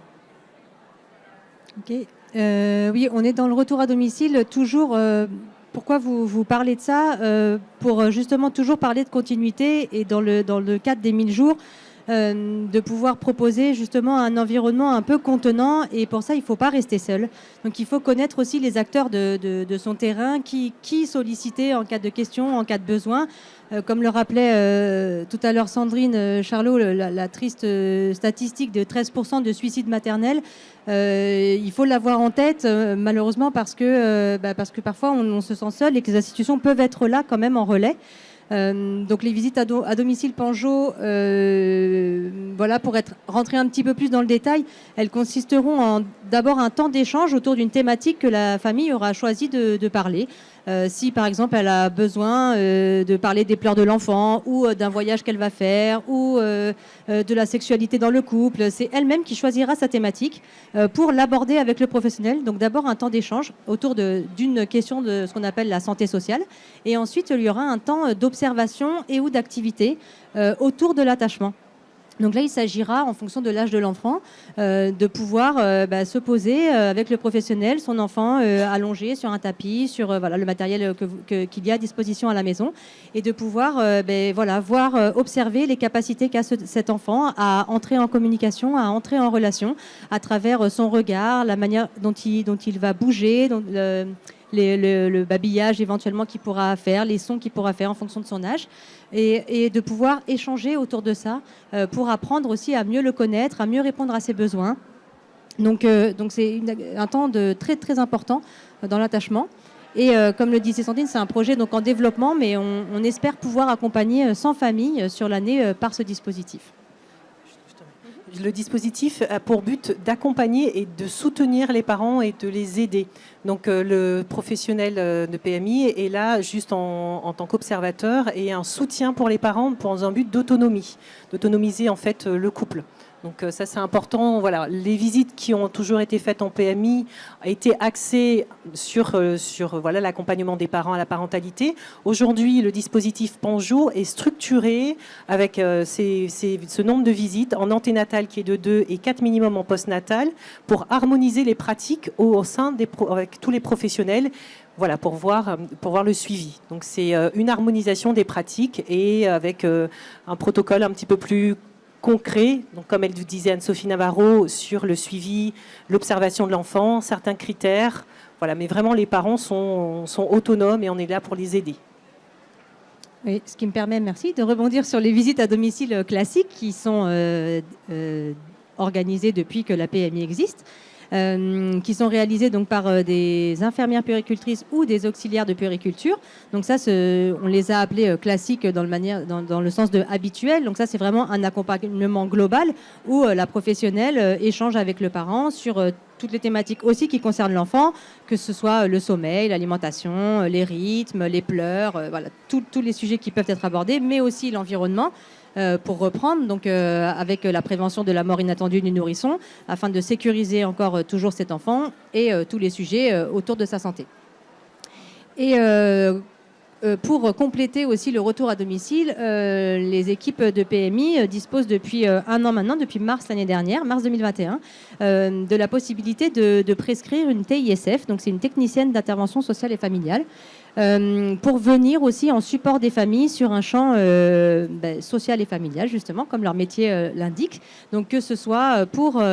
Ok. Oui, on est dans le retour à domicile, toujours. Pourquoi vous parlez de ça? Pour justement toujours parler de continuité et dans le cadre des 1000 jours, de pouvoir proposer justement un environnement un peu contenant. Et pour ça, il ne faut pas rester seul. Donc, il faut connaître aussi les acteurs de son terrain, qui solliciter en cas de questions, en cas de besoin. Comme le rappelait tout à l'heure Sandrine Charlot, la triste statistique de 13% de suicides maternels, il faut l'avoir en tête, malheureusement, parce que parfois on se sent seul et que les institutions peuvent être là quand même en relais. Donc les visites à domicile Panjo, voilà, pour rentrer un petit peu plus dans le détail, elles consisteront en d'abord un temps d'échange autour d'une thématique que la famille aura choisi de parler. Si par exemple elle a besoin de parler des pleurs de l'enfant ou d'un voyage qu'elle va faire ou de la sexualité dans le couple, c'est elle-même qui choisira sa thématique pour l'aborder avec le professionnel. Donc d'abord un temps d'échange autour d'une question de ce qu'on appelle la santé sociale et ensuite il y aura un temps d'observation et ou d'activité autour de l'attachement. Donc là, il s'agira, en fonction de l'âge de l'enfant, de pouvoir se poser avec le professionnel, son enfant allongé sur un tapis, sur voilà, le matériel qu'il y a à disposition à la maison, et de pouvoir voir, observer les capacités qu'a cet enfant à entrer en communication, à entrer en relation, à travers son regard, la manière dont il va bouger, le babillage éventuellement qu'il pourra faire, les sons qu'il pourra faire en fonction de son âge, et de pouvoir échanger autour de ça pour apprendre aussi à mieux le connaître, à mieux répondre à ses besoins. Donc c'est un temps très très important dans l'attachement. Et comme le disait Sandrine, c'est un projet donc en développement, mais on espère pouvoir accompagner 100 familles sur l'année par ce dispositif. Le dispositif a pour but d'accompagner et de soutenir les parents et de les aider. Donc le professionnel de PMI est là juste en tant qu'observateur et un soutien pour les parents dans un but d'autonomie, d'autonomiser en fait le couple. Donc ça c'est important. Voilà, les visites qui ont toujours été faites en PMI ont été axées sur voilà, l'accompagnement des parents à la parentalité. Aujourd'hui, le dispositif Panjo est structuré avec ce nombre de visites en anténatal qui est de 2 et 4 minimum en postnatal pour harmoniser les pratiques au sein avec tous les professionnels. Voilà, pour voir le suivi. Donc c'est une harmonisation des pratiques et avec un protocole un petit peu plus concret, donc comme elle disait Anne-Sophie Navarro, sur le suivi, l'observation de l'enfant, certains critères. Voilà, mais vraiment les parents sont autonomes et on est là pour les aider. Oui, ce qui me permet, merci, de rebondir sur les visites à domicile classiques qui sont organisées depuis que la PMI existe. Qui sont réalisées donc par des infirmières puéricultrices ou des auxiliaires de puériculture. Donc ça, on les a appelés classiques dans le sens de habituel. Donc ça, c'est vraiment un accompagnement global où la professionnelle échange avec le parent sur toutes les thématiques aussi qui concernent l'enfant, que ce soit le sommeil, l'alimentation, les rythmes, les pleurs, voilà, tous les sujets qui peuvent être abordés, mais aussi l'environnement. Pour reprendre, donc avec la prévention de la mort inattendue du nourrisson, afin de sécuriser encore toujours cet enfant et tous les sujets autour de sa santé. Et pour compléter aussi le retour à domicile, les équipes de PMI disposent depuis un an maintenant, depuis mars l'année dernière, mars 2021, de la possibilité de prescrire une TISF, donc c'est une technicienne d'intervention sociale et familiale, pour venir aussi en support des familles sur un champ social et familial, justement, comme leur métier l'indique. Donc que ce soit pour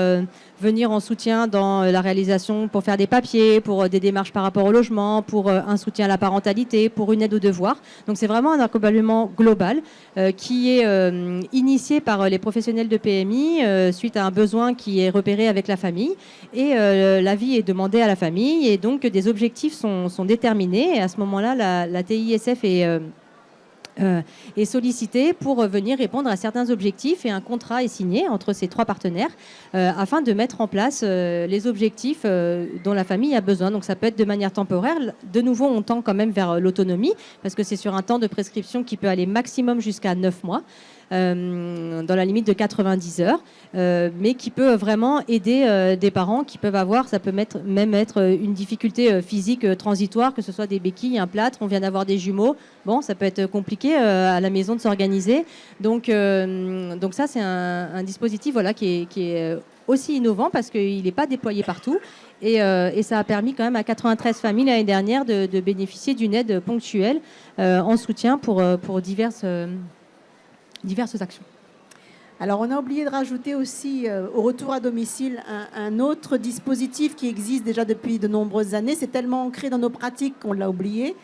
venir en soutien dans la réalisation, pour faire des papiers, pour des démarches par rapport au logement, pour un soutien à la parentalité, pour une aide aux devoirs. Donc c'est vraiment un accompagnement global qui est initié par les professionnels de PMI suite à un besoin qui est repéré avec la famille. Et l'avis est demandé à la famille et donc des objectifs sont déterminés. Et à ce moment-là, la TISF est sollicitée pour venir répondre à certains objectifs et un contrat est signé entre ces 3 partenaires afin de mettre en place les objectifs dont la famille a besoin. Donc ça peut être de manière temporaire. De nouveau, on tend quand même vers l'autonomie parce que c'est sur un temps de prescription qui peut aller maximum jusqu'à 9 mois. Dans la limite de 90 heures, mais qui peut vraiment aider des parents qui peuvent avoir, ça peut même être une difficulté physique transitoire, que ce soit des béquilles, un plâtre, on vient d'avoir des jumeaux, bon, ça peut être compliqué à la maison de s'organiser. Donc ça, c'est un dispositif voilà, qui est aussi innovant parce qu'il n'est pas déployé partout. Et ça a permis quand même à 93 familles l'année dernière de bénéficier d'une aide ponctuelle en soutien pour diverses actions. Alors, on a oublié de rajouter aussi au retour à domicile un autre dispositif qui existe déjà depuis de nombreuses années. C'est tellement ancré dans nos pratiques qu'on l'a oublié.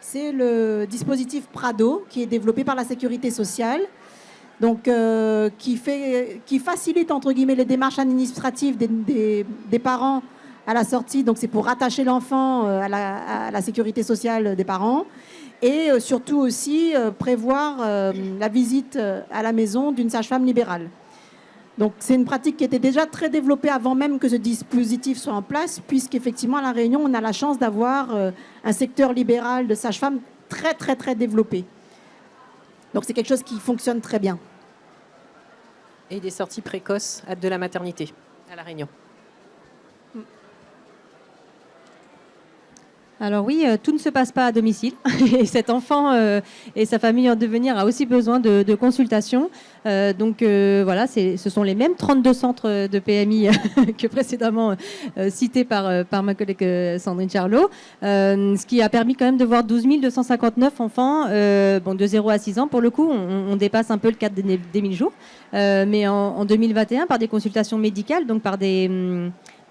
C'est le dispositif Prado qui est développé par la Sécurité sociale, donc qui facilite entre guillemets les démarches administratives des parents à la sortie. Donc, c'est pour rattacher l'enfant à la Sécurité sociale des parents. et surtout aussi prévoir la visite à la maison d'une sage-femme libérale. Donc c'est une pratique qui était déjà très développée avant même que ce dispositif soit en place, puisqu'effectivement à La Réunion, on a la chance d'avoir un secteur libéral de sages-femmes très très très développé. Donc c'est quelque chose qui fonctionne très bien. Et des sorties précoces de la maternité à La Réunion. Alors oui, tout ne se passe pas à domicile. Et cet enfant et sa famille en devenir a aussi besoin de consultation. Donc voilà, ce sont les mêmes 32 centres de PMI que précédemment cités par ma collègue Sandrine Charlot. Ce qui a permis quand même de voir 12 259 enfants de 0 à 6 ans. Pour le coup, on dépasse un peu le cadre des 1000 jours. Mais en 2021, par des consultations médicales, donc par des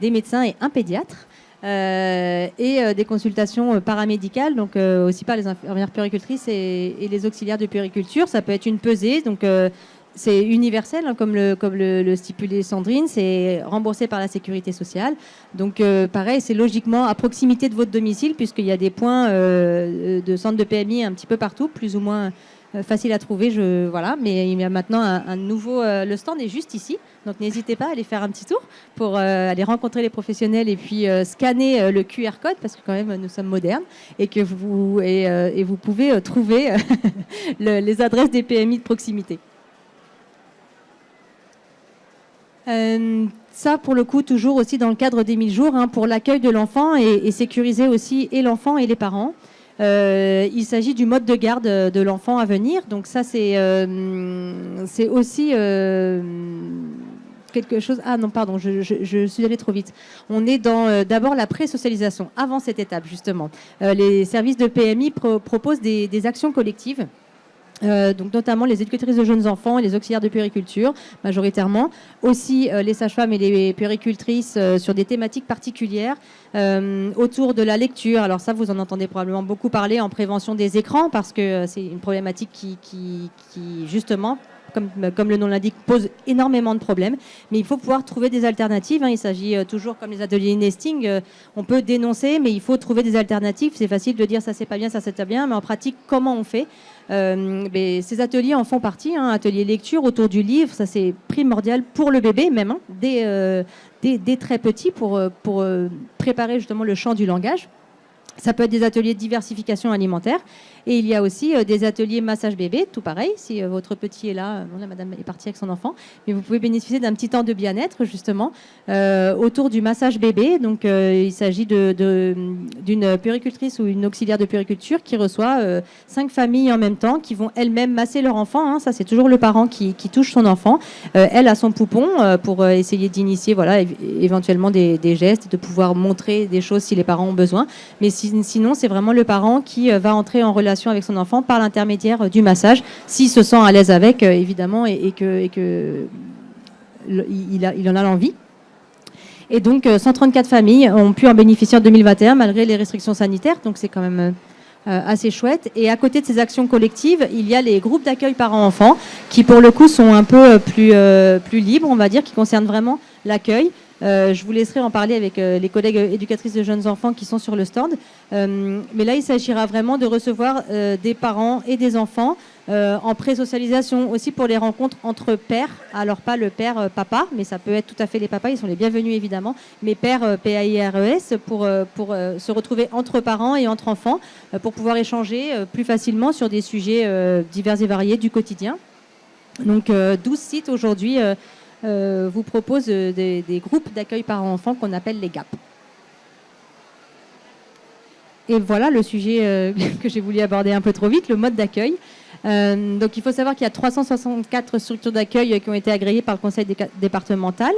médecins et un pédiatre. Et des consultations paramédicales, donc aussi par les infirmières puéricultrices et les auxiliaires de puériculture. Ça peut être une pesée, donc c'est universel, hein, comme le stipulait Sandrine, c'est remboursé par la sécurité sociale. Donc pareil, c'est logiquement à proximité de votre domicile, puisqu'il y a des points de centres de PMI un petit peu partout, plus ou moins facile à trouver, voilà. Mais il y a maintenant un nouveau... le stand est juste ici, donc n'hésitez pas à aller faire un petit tour pour aller rencontrer les professionnels et puis scanner le QR code, parce que quand même nous sommes modernes et que vous pouvez trouver les adresses des PMI de proximité. Ça, pour le coup, toujours aussi dans le cadre des 1000 jours, hein, pour l'accueil de l'enfant et sécuriser aussi et l'enfant et les parents. Il s'agit du mode de garde de l'enfant à venir. Donc ça, c'est aussi quelque chose... Ah non, pardon, je suis allée trop vite. On est dans d'abord la pré-socialisation, avant cette étape, justement. Les services de PMI proposent des actions collectives. Donc notamment les éducatrices de jeunes enfants et les auxiliaires de puériculture, majoritairement. Aussi les sages-femmes et les puéricultrices sur des thématiques particulières autour de la lecture. Alors ça, vous en entendez probablement beaucoup parler en prévention des écrans, parce que c'est une problématique qui justement, comme le nom l'indique, pose énormément de problèmes. Mais il faut pouvoir trouver des alternatives, hein. Il s'agit toujours, comme les ateliers nesting, on peut dénoncer, mais il faut trouver des alternatives. C'est facile de dire ça c'est pas bien, ça c'est pas bien, mais en pratique, comment on fait? Mais ces ateliers en font partie, hein. Ateliers lecture autour du livre, ça c'est primordial pour le bébé même, hein, dès très petit, pour préparer justement le champ du langage. Ça peut être des ateliers de diversification alimentaire. Et il y a aussi des ateliers massage bébé, tout pareil. Si votre petit est là, bon, là, madame est partie avec son enfant, mais vous pouvez bénéficier d'un petit temps de bien-être, justement, autour du massage bébé. Donc, il s'agit d'une puéricultrice ou une auxiliaire de puériculture qui reçoit 5 familles en même temps qui vont elles-mêmes masser leur enfant, hein. Ça, c'est toujours le parent qui touche son enfant. Elle a son poupon pour essayer d'initier, voilà, éventuellement des gestes, de pouvoir montrer des choses si les parents ont besoin. Mais sinon, c'est vraiment le parent qui va entrer en relation avec son enfant par l'intermédiaire du massage, s'il se sent à l'aise avec, évidemment, et que il en a l'envie. Et donc, 134 familles ont pu en bénéficier en 2021, malgré les restrictions sanitaires. Donc, c'est quand même assez chouette. Et à côté de ces actions collectives, il y a les groupes d'accueil parents-enfants, qui, pour le coup, sont un peu plus libres, on va dire, qui concernent vraiment l'accueil. Je vous laisserai en parler avec les collègues éducatrices de jeunes enfants qui sont sur le stand. Mais là, il s'agira vraiment de recevoir des parents et des enfants en pré-socialisation, aussi pour les rencontres entre pères. Alors, pas le père papa, mais ça peut être tout à fait les papas, ils sont les bienvenus évidemment. Mais père PAIRES pour se retrouver entre parents et entre enfants, pour pouvoir échanger plus facilement sur des sujets divers et variés du quotidien. Donc, 12 sites aujourd'hui vous propose des groupes d'accueil parents-enfants qu'on appelle les GAP. Et voilà le sujet que j'ai voulu aborder un peu trop vite, le mode d'accueil. Donc il faut savoir qu'il y a 364 structures d'accueil qui ont été agréées par le conseil départemental.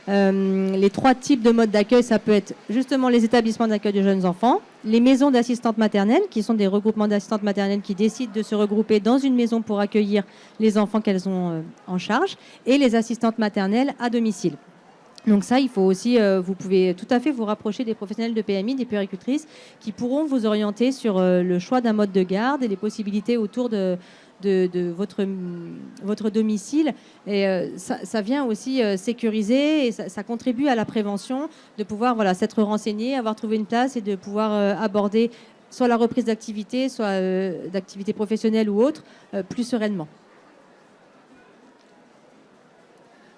Les 3 types de modes d'accueil, ça peut être justement les établissements d'accueil de jeunes enfants, les maisons d'assistantes maternelles, qui sont des regroupements d'assistantes maternelles qui décident de se regrouper dans une maison pour accueillir les enfants qu'elles ont en charge, et les assistantes maternelles à domicile. Donc ça, il faut aussi, vous pouvez tout à fait vous rapprocher des professionnels de PMI, des puéricultrices, qui pourront vous orienter sur le choix d'un mode de garde et les possibilités autour de votre domicile. Et ça vient aussi sécuriser, et ça contribue à la prévention, de pouvoir s'être renseigné, avoir trouvé une place et de pouvoir aborder soit la reprise d'activité, soit d'activité professionnelle ou autre, plus sereinement.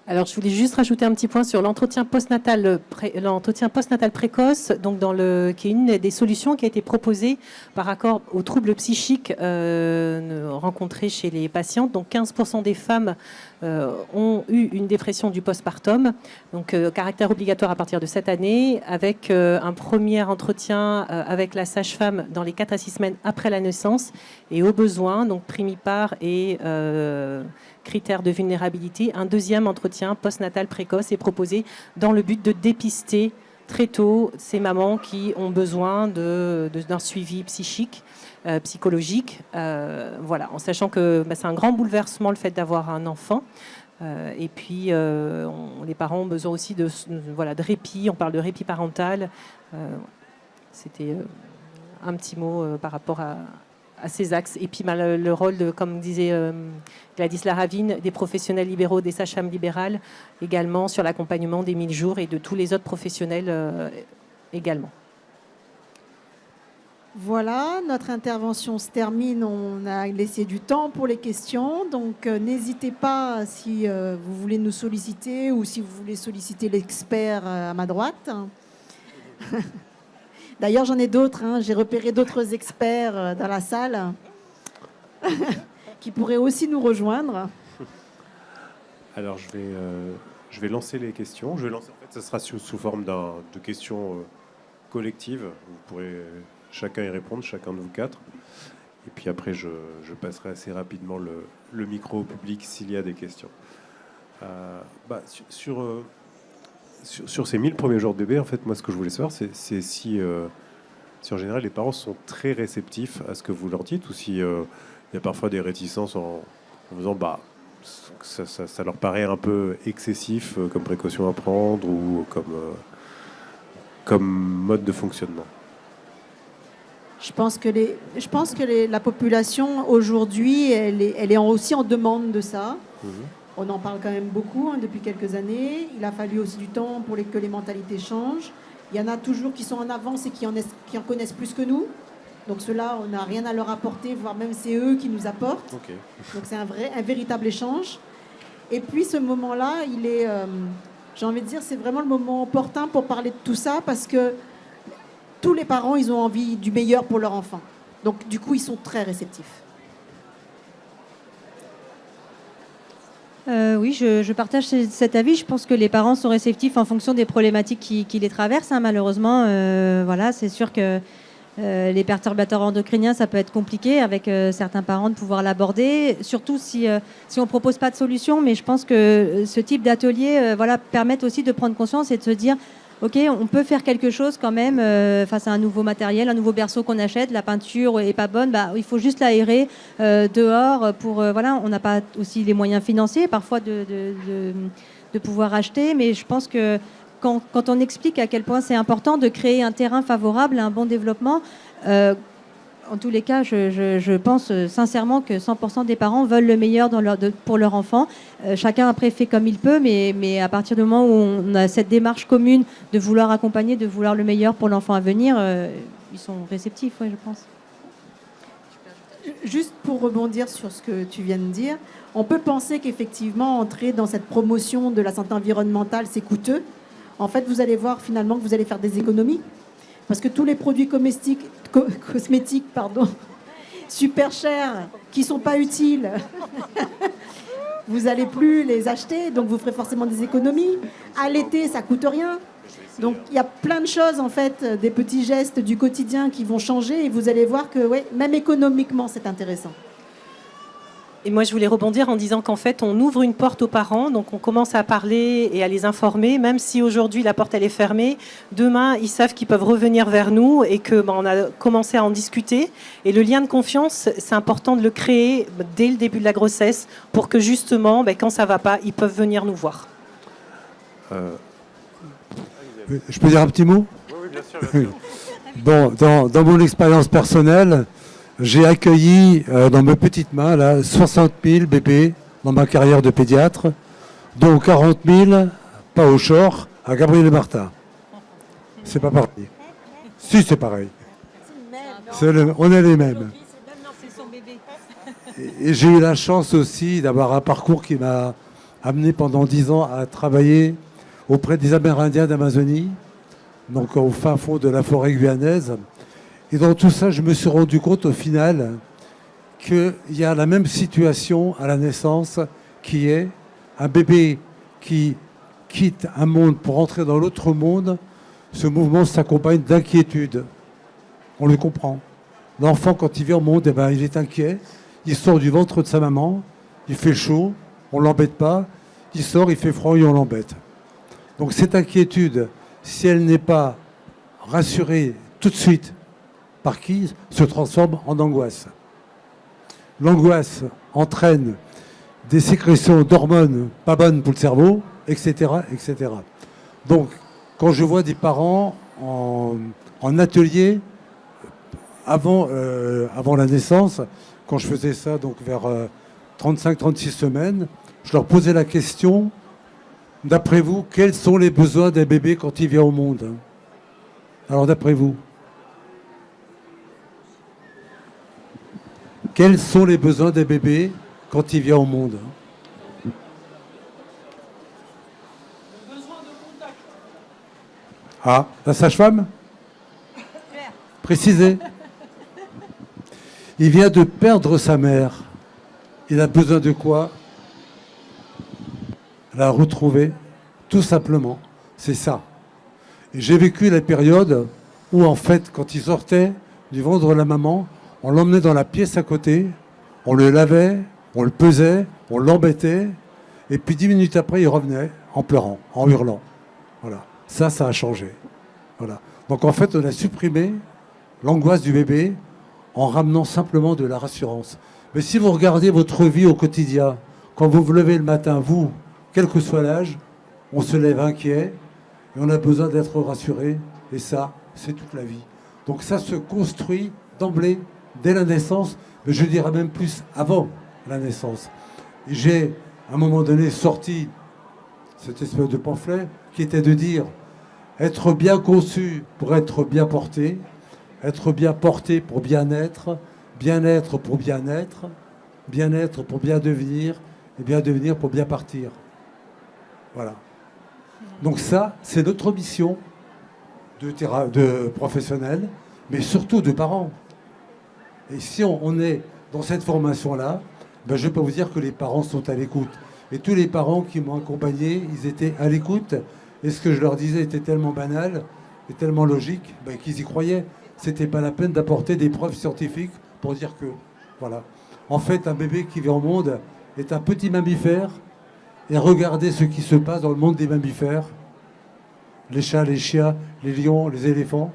Alors, je voulais juste rajouter un petit point sur l'entretien postnatal précoce, donc qui est une des solutions qui a été proposée par rapport aux troubles psychiques rencontrés chez les patientes. Donc, 15% des femmes ont eu une dépression du postpartum, donc caractère obligatoire à partir de cette année, avec un premier entretien avec la sage-femme dans les 4 à 6 semaines après la naissance, et au besoin, donc primipare et critères de vulnérabilité, un deuxième entretien postnatal précoce est proposé dans le but de dépister très tôt ces mamans qui ont besoin d'un suivi psychique, psychologique, voilà, en sachant que c'est un grand bouleversement le fait d'avoir un enfant. Et puis, les parents ont besoin aussi de répit, on parle de répit parental. C'était un petit mot par rapport à ces axes. Et puis le rôle, comme disait Gladys Laravine, des professionnels libéraux, des sages-femmes libérales, également sur l'accompagnement des 1000 jours et de tous les autres professionnels également. Voilà, notre intervention se termine. On a laissé du temps pour les questions. Donc, n'hésitez pas si vous voulez nous solliciter ou si vous voulez solliciter l'expert à ma droite. D'ailleurs, j'en ai d'autres. J'ai repéré d'autres experts dans la salle qui pourraient aussi nous rejoindre. Alors, je vais lancer les questions. En fait, ça sera sous forme de questions collectives. Vous pourrez chacun y répondre, chacun de vous 4. Et puis après, je passerai assez rapidement le micro au public s'il y a des questions. Sur ces 1000 premiers jours de bébé, en fait, moi, ce que je voulais savoir, c'est si en général, les parents sont très réceptifs à ce que vous leur dites, ou s'il y a parfois des réticences en faisant, ça leur paraît un peu excessif comme précaution à prendre ou comme mode de fonctionnement. Je pense que la population, aujourd'hui, elle est aussi en demande de ça. On en parle quand même beaucoup depuis quelques années. Il a fallu aussi du temps pour que les mentalités changent. Il y en a toujours qui sont en avance et qui en connaissent plus que nous. Donc ceux-là, on n'a rien à leur apporter, voire même c'est eux qui nous apportent. Okay. Donc c'est un véritable échange. Et puis ce moment-là, il est, j'ai envie de dire, c'est vraiment le moment opportun pour parler de tout ça, parce que tous les parents, ils ont envie du meilleur pour leur enfant. Donc du coup, ils sont très réceptifs. Oui, je partage cet avis. Je pense que les parents sont réceptifs en fonction des problématiques qui les traversent. Malheureusement, voilà, c'est sûr que les perturbateurs endocriniens, ça peut être compliqué avec certains parents de pouvoir l'aborder, surtout si on ne propose pas de solution. Mais je pense que ce type d'atelier permet aussi de prendre conscience et de se dire OK, on peut faire quelque chose quand même face à un nouveau matériel, un nouveau berceau qu'on achète. La peinture est pas bonne, il faut juste l'aérer dehors. On n'a pas aussi les moyens financiers parfois de pouvoir acheter, mais je pense que quand on explique à quel point c'est important de créer un terrain favorable à un bon développement, en tous les cas, je pense sincèrement que 100% des parents veulent le meilleur pour leur enfant. Chacun après fait comme il peut, mais à partir du moment où on a cette démarche commune de vouloir accompagner, de vouloir le meilleur pour l'enfant à venir, ils sont réceptifs, je pense. Juste pour rebondir sur ce que tu viens de dire, on peut penser qu'effectivement, entrer dans cette promotion de la santé environnementale, c'est coûteux. En fait, vous allez voir finalement que vous allez faire des économies. Parce que tous les produits cosmétiques, super chers, qui ne sont pas utiles, vous n'allez plus les acheter, donc vous ferez forcément des économies. À l'été, ça ne coûte rien. Donc il y a plein de choses, en fait, des petits gestes du quotidien qui vont changer, et vous allez voir que même économiquement, c'est intéressant. Et moi, je voulais rebondir en disant qu'en fait, on ouvre une porte aux parents, donc on commence à parler et à les informer, même si aujourd'hui la porte elle est fermée. Demain, ils savent qu'ils peuvent revenir vers nous et que on a commencé à en discuter. Et le lien de confiance, c'est important de le créer dès le début de la grossesse pour que justement, quand ça va pas, ils peuvent venir nous voir. Je peux dire un petit mot ? Oui, bien sûr. Bien sûr. Bon, dans mon expérience personnelle, j'ai accueilli dans mes petites mains là, 60 000 bébés dans ma carrière de pédiatre, dont 40 000, pas au Shore, à Gabriel et Martin. C'est pas pareil. Si, c'est pareil. On est les mêmes. Non, c'est son bébé. Et j'ai eu la chance aussi d'avoir un parcours qui m'a amené pendant 10 ans à travailler auprès des Amérindiens d'Amazonie, donc au fin fond de la forêt guyanaise. Et dans tout ça, je me suis rendu compte au final qu'il y a la même situation à la naissance, qui est un bébé qui quitte un monde pour entrer dans l'autre monde. Ce mouvement s'accompagne d'inquiétude. On le comprend. L'enfant, quand il vient au monde, eh ben, il est inquiet. Il sort du ventre de sa maman, il fait chaud, on ne l'embête pas. Il sort, il fait froid et on l'embête. Donc cette inquiétude, si elle n'est pas rassurée tout de suite, par qui, se transforme en angoisse. L'angoisse entraîne des sécrétions d'hormones pas bonnes pour le cerveau, etc., etc. Donc, quand je vois des parents en atelier avant la naissance, quand je faisais ça donc vers 35-36 semaines, je leur posais la question, d'après vous, quels sont les besoins d'un bébé quand il vient au monde? Alors, d'après vous, quels sont les besoins d'un bébé quand il vient au monde? Ah, la sage-femme? Précisez. Il vient de perdre sa mère. Il a besoin de quoi? La retrouver, tout simplement. C'est ça. Et j'ai vécu la période où, en fait, quand il sortait du ventre de la maman, on l'emmenait dans la pièce à côté, on le lavait, on le pesait, on l'embêtait, et puis 10 minutes après, il revenait en pleurant, en hurlant. Voilà. Ça a changé. Voilà. Donc, en fait, on a supprimé l'angoisse du bébé en ramenant simplement de la rassurance. Mais si vous regardez votre vie au quotidien, quand vous vous levez le matin, vous, quel que soit l'âge, on se lève inquiet et on a besoin d'être rassuré. Et ça, c'est toute la vie. Donc ça se construit d'emblée, dès la naissance, mais je dirais même plus avant la naissance. Et j'ai, à un moment donné, sorti cette espèce de pamphlet qui était de dire être bien conçu pour être bien porté pour bien-être, bien-être pour bien-être, bien-être pour bien devenir, et bien devenir pour bien partir. Voilà. Donc ça, c'est notre mission de professionnels, mais surtout de parents. Et si on est dans cette formation-là, ben je peux vous dire que les parents sont à l'écoute. Et tous les parents qui m'ont accompagné, ils étaient à l'écoute. Et ce que je leur disais était tellement banal et tellement logique ben, qu'ils y croyaient. C'était pas la peine d'apporter des preuves scientifiques pour dire que, voilà. En fait, un bébé qui vient au monde est un petit mammifère. Et regardez ce qui se passe dans le monde des mammifères. Les chats, les chiens, les lions, les éléphants.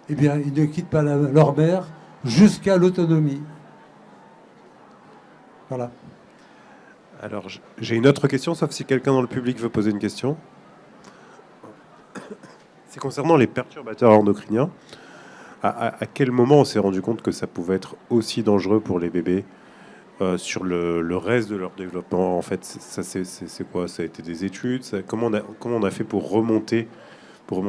Eh bien, ils ne quittent pas leur mère jusqu'à l'autonomie. Voilà. Alors, j'ai une autre question, sauf si quelqu'un dans le public veut poser une question. C'est concernant les perturbateurs endocriniens. À quel moment on s'est rendu compte que ça pouvait être aussi dangereux pour les bébés sur le reste de leur développement? En fait, c'est quoi? Ça a été des études? Comment on a fait pour remonter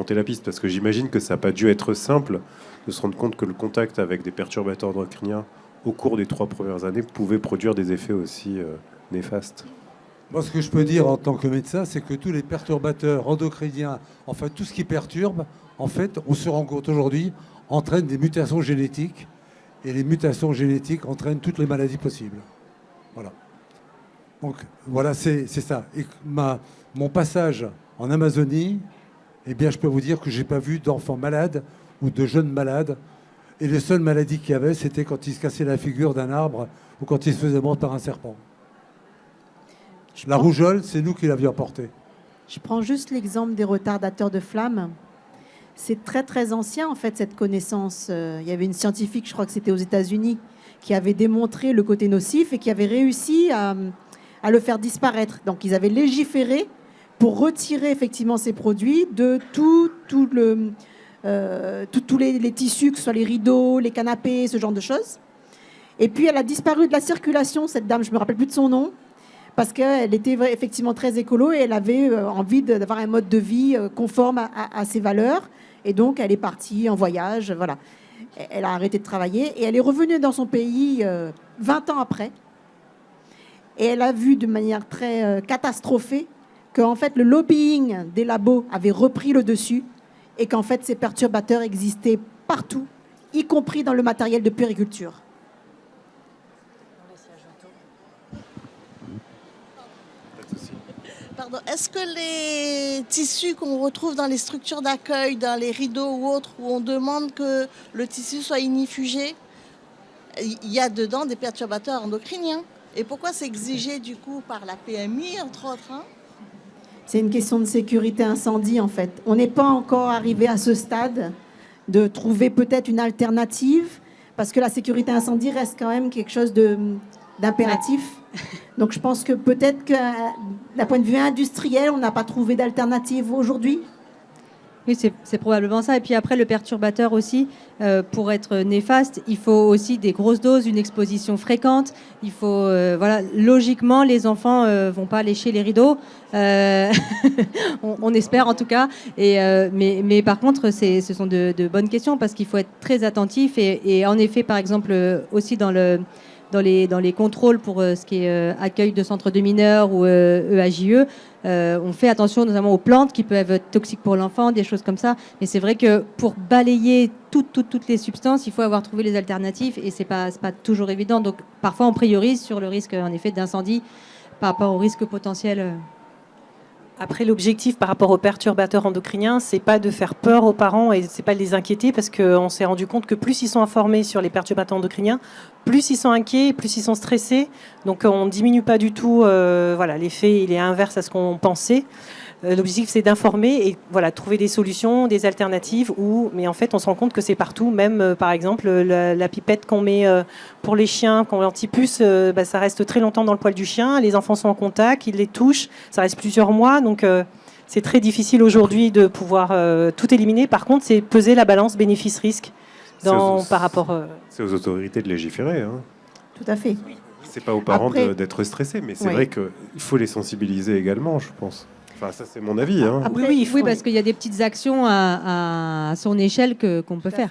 la piste? Parce que j'imagine que ça n'a pas dû être simple de se rendre compte que le contact avec des perturbateurs endocriniens au cours des 3 premières années pouvait produire des effets aussi néfastes. Moi, ce que je peux dire en tant que médecin, c'est que tous les perturbateurs endocriniens, enfin tout ce qui perturbe, en fait, on se rend compte aujourd'hui, entraîne des mutations génétiques. Et les mutations génétiques entraînent toutes les maladies possibles. Voilà. Donc, voilà, c'est ça. Et mon passage en Amazonie, eh bien, je peux vous dire que je n'ai pas vu d'enfants malades ou de jeunes malades. Et les seules maladies qu'il y avait, c'était quand ils se cassaient la figure d'un arbre ou quand ils se faisaient mordre par un serpent. La rougeole, c'est nous qui l'avions portée. Je prends juste l'exemple des retardateurs de flamme. C'est très très ancien en fait cette connaissance. Il y avait une scientifique, je crois que c'était aux États-Unis, qui avait démontré le côté nocif et qui avait réussi à le faire disparaître. Donc ils avaient légiféré pour retirer effectivement ces produits de tous les tissus, que ce soit les rideaux, les canapés, ce genre de choses. Et puis elle a disparu de la circulation, cette dame, je me rappelle plus de son nom, parce qu'elle était effectivement très écolo et elle avait envie d'avoir un mode de vie conforme à ses valeurs. Et donc, elle est partie en voyage, voilà. Elle a arrêté de travailler et elle est revenue dans son pays 20 ans après. Et elle a vu de manière très catastrophée qu'en fait, le lobbying des labos avait repris le dessus et qu'en fait, ces perturbateurs existaient partout, y compris dans le matériel de puériculture. Pardon, est-ce que les tissus qu'on retrouve dans les structures d'accueil, dans les rideaux ou autres, où on demande que le tissu soit ignifugé, il y a dedans des perturbateurs endocriniens? Et pourquoi c'est exigé du coup par la PMI, entre autres, hein? C'est une question de sécurité incendie, en fait. On n'est pas encore arrivé à ce stade de trouver peut-être une alternative, parce que la sécurité incendie reste quand même quelque chose d'impératif. Donc je pense que peut-être que d'un point de vue industriel, on n'a pas trouvé d'alternative aujourd'hui. Oui, c'est probablement ça. Et puis après, le perturbateur aussi, pour être néfaste, il faut aussi des grosses doses, une exposition fréquente. Il faut, voilà, logiquement, les enfants vont pas lécher les rideaux. On espère en tout cas. Mais par contre, ce sont de bonnes questions parce qu'il faut être très attentif. Et en effet, par exemple, aussi dans les contrôles pour ce qui est accueil de centres de mineurs ou EAJE, on fait attention notamment aux plantes qui peuvent être toxiques pour l'enfant, des choses comme ça. Mais c'est vrai que pour balayer toutes les substances, il faut avoir trouvé les alternatives et c'est pas toujours évident. Donc parfois on priorise sur le risque en effet d'incendie par rapport au risque potentiel. Après, l'objectif par rapport aux perturbateurs endocriniens, c'est pas de faire peur aux parents et c'est pas de les inquiéter parce qu'on s'est rendu compte que plus ils sont informés sur les perturbateurs endocriniens, plus ils sont inquiets, plus ils sont stressés. Donc on ne diminue pas du tout. Voilà, l'effet il est inverse à ce qu'on pensait. L'objectif c'est d'informer et voilà, trouver des solutions, des alternatives. Mais en fait, on se rend compte que c'est partout. Même par exemple la pipette qu'on met pour les chiens, qu'on l'antipuce, ça reste très longtemps dans le poil du chien. Les enfants sont en contact, ils les touchent, ça reste plusieurs mois. Donc c'est très difficile aujourd'hui de pouvoir tout éliminer. Par contre, c'est peser la balance bénéfice-risque par rapport. C'est aux autorités de légiférer. Hein. Tout à fait. C'est pas aux parents Après, d'être stressés, mais c'est oui. vrai qu'il faut les sensibiliser également, je pense. Enfin, ça, c'est mon avis. Hein. Après, Oui, parce qu'il y a des petites actions à son échelle qu'on peut faire.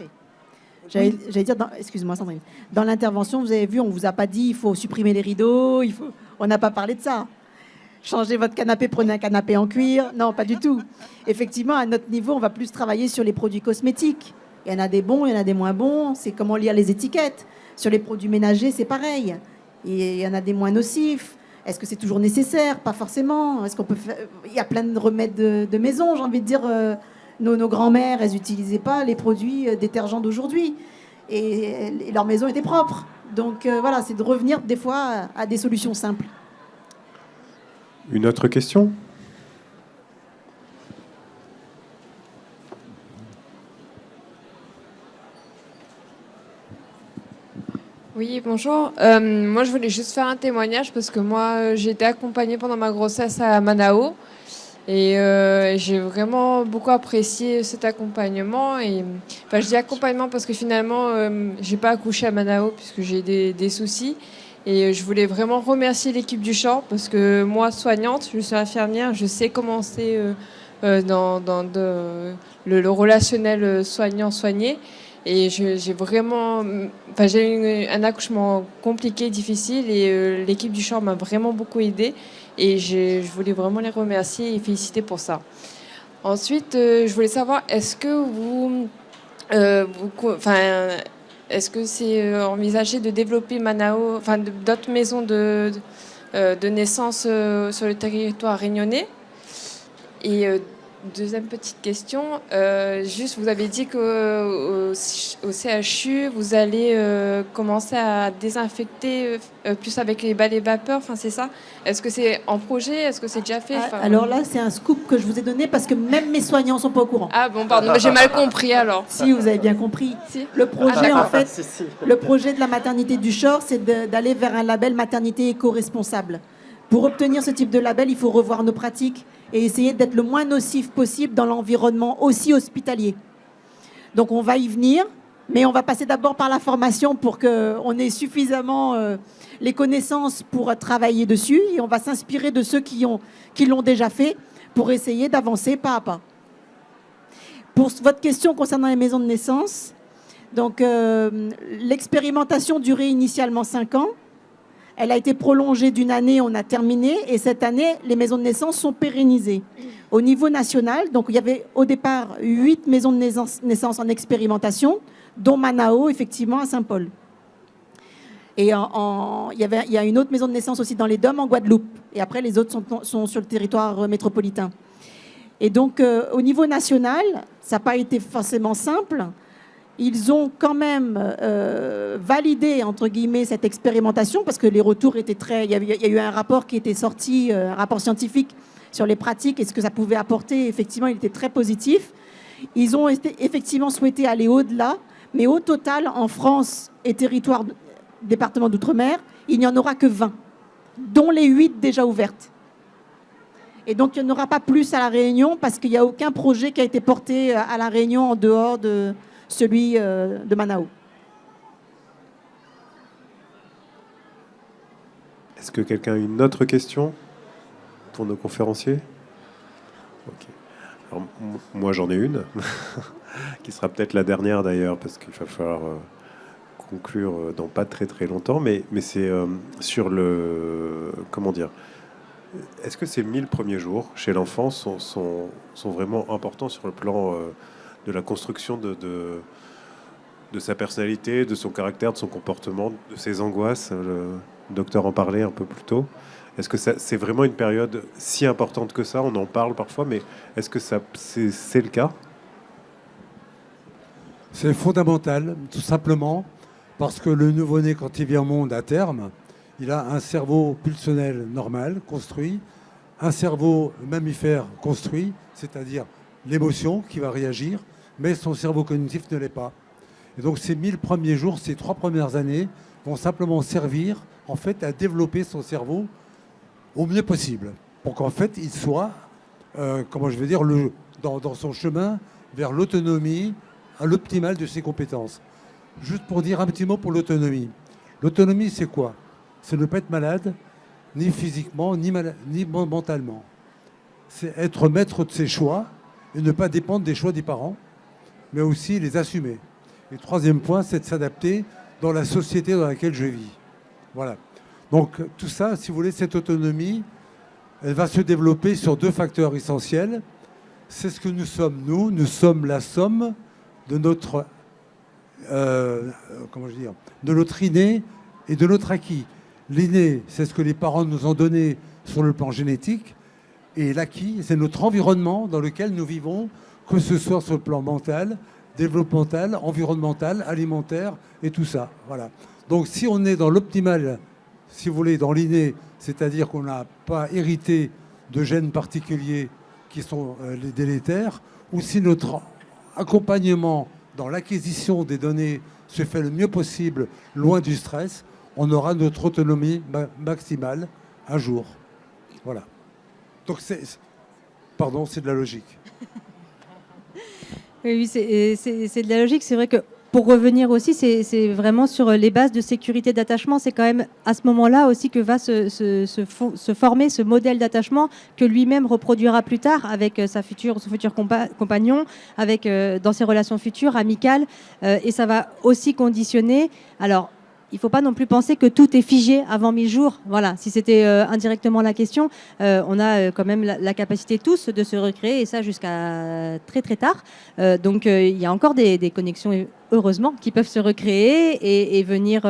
J'allais dire, excuse-moi Sandrine, dans l'intervention, vous avez vu, on ne vous a pas dit il faut supprimer les rideaux, on n'a pas parlé de ça. Changez votre canapé, prenez un canapé en cuir. Non, pas du tout. Effectivement, à notre niveau, on va plus travailler sur les produits cosmétiques. Il y en a des bons, il y en a des moins bons. C'est comment lire les étiquettes. Sur les produits ménagers, c'est pareil. Et il y en a des moins nocifs. Est-ce que c'est toujours nécessaire? Pas forcément. Est-ce qu'on peut faire... Il y a plein de remèdes de maison, j'ai envie de dire. Nos grands-mères, elles n'utilisaient pas les produits détergents d'aujourd'hui. Et leur maison était propre. Donc voilà, c'est de revenir des fois à des solutions simples. Une autre question? Oui, bonjour. Moi, je voulais juste faire un témoignage parce que moi, j'ai été accompagnée pendant ma grossesse à Manao et j'ai vraiment beaucoup apprécié cet accompagnement. Et, enfin, je dis accompagnement parce que finalement, j'ai pas accouché à Manao puisque j'ai des soucis. Et je voulais vraiment remercier l'équipe du champ parce que moi, soignante, je suis infirmière, je sais comment c'est dans le relationnel soignant-soigné. Et j'ai vraiment... Enfin, j'ai eu un accouchement compliqué, difficile, et l'équipe du champ m'a vraiment beaucoup aidée. Et je voulais vraiment les remercier et féliciter pour ça. Ensuite, je voulais savoir, est-ce que est-ce que c'est envisagé de développer Manao, enfin d'autres maisons de naissance sur le territoire réunionnais? Et deuxième petite question, juste vous avez dit qu'au CHU, vous allez commencer à désinfecter plus avec les balais vapeur, enfin c'est ça? Est-ce que c'est en projet? Est-ce que c'est déjà fait? Alors là, c'est un scoop que je vous ai donné parce que même mes soignants ne sont pas au courant. Ah bon, pardon, j'ai mal compris alors. Si, vous avez bien compris. Si. Le projet, Ah, en fait, le projet de la maternité du Chor, c'est d'aller vers un label maternité éco-responsable. Pour obtenir ce type de label, il faut revoir nos pratiques et essayer d'être le moins nocif possible dans l'environnement aussi hospitalier. Donc on va y venir, mais on va passer d'abord par la formation pour qu'on ait suffisamment les connaissances pour travailler dessus, et on va s'inspirer de ceux qui l'ont déjà fait pour essayer d'avancer pas à pas. Pour votre question concernant les maisons de naissance, Donc, l'expérimentation durait initialement 5 ans. Elle a été prolongée d'une année, on a terminé. Et cette année, les maisons de naissance sont pérennisées. Au niveau national, donc il y avait au départ 8 maisons de naissance en expérimentation, dont Manao, effectivement, à Saint-Paul. Et il y a une autre maison de naissance aussi dans les DOM en Guadeloupe. Et après, les autres sont sur le territoire métropolitain. Et donc, au niveau national, ça n'a pas été forcément simple. Ils ont quand même validé, entre guillemets, cette expérimentation parce que les retours étaient très... Il y a eu un rapport qui était sorti, un rapport scientifique sur les pratiques et ce que ça pouvait apporter. Effectivement, il était très positif. Ils ont effectivement souhaité aller au-delà, mais au total, en France et département d'outre-mer, il n'y en aura que 20, dont les 8 déjà ouvertes. Et donc, il n'y en aura pas plus à La Réunion parce qu'il n'y a aucun projet qui a été porté à La Réunion en dehors de celui de Manao. Est-ce que quelqu'un a une autre question pour nos conférenciers? Ok. Alors, moi, j'en ai une, qui sera peut-être la dernière d'ailleurs, parce qu'il va falloir conclure dans pas très très longtemps, mais c'est sur le... Comment dire? Est-ce que ces 1000 premiers jours chez l'enfant sont vraiment importants sur le plan de la construction de sa personnalité, de son caractère, de son comportement, de ses angoisses? Le docteur en parlait un peu plus tôt. Est-ce que c'est vraiment une période si importante que ça? On en parle parfois, mais est-ce que c'est le cas? C'est fondamental, tout simplement, parce que le nouveau-né, quand il vient au monde à terme, il a un cerveau pulsionnel normal, construit, un cerveau mammifère construit, c'est-à-dire l'émotion qui va réagir, mais son cerveau cognitif ne l'est pas. Et donc ces 1000 premiers jours, ces 3 premières années, vont simplement servir en fait à développer son cerveau au mieux possible, pour qu'en fait il soit, dans son chemin vers l'autonomie, à l'optimal de ses compétences. Juste pour dire un petit mot pour l'autonomie. L'autonomie, c'est quoi? C'est ne pas être malade, ni physiquement, ni mentalement. C'est être maître de ses choix et ne pas dépendre des choix des parents, mais aussi les assumer. Et le 3e point, c'est de s'adapter dans la société dans laquelle je vis. Voilà. Donc tout ça, si vous voulez, cette autonomie, elle va se développer sur 2 facteurs essentiels. C'est ce que nous sommes, nous. Nous sommes la somme de notre, de notre inné et de notre acquis. L'inné, c'est ce que les parents nous ont donné sur le plan génétique. Et l'acquis, c'est notre environnement dans lequel nous vivons, que ce soit sur le plan mental, développemental, environnemental, alimentaire et tout ça. Voilà. Donc si on est dans l'optimal, si vous voulez, dans l'inné, c'est-à-dire qu'on n'a pas hérité de gènes particuliers qui sont les délétères, ou si notre accompagnement dans l'acquisition des données se fait le mieux possible, loin du stress, on aura notre autonomie maximale un jour. Voilà. Donc c'est de la logique. Oui, c'est de la logique. C'est vrai que pour revenir aussi, c'est vraiment sur les bases de sécurité d'attachement. C'est quand même à ce moment-là aussi que va se former ce modèle d'attachement que lui-même reproduira plus tard avec son futur compagnon, avec, dans ses relations futures, amicales. Et ça va aussi conditionner... Alors, il ne faut pas non plus penser que tout est figé avant 1000 jours. Voilà, si c'était indirectement la question, on a quand même la capacité tous de se recréer, et ça jusqu'à très très tard. Donc il y a encore des connexions, heureusement, qui peuvent se recréer et venir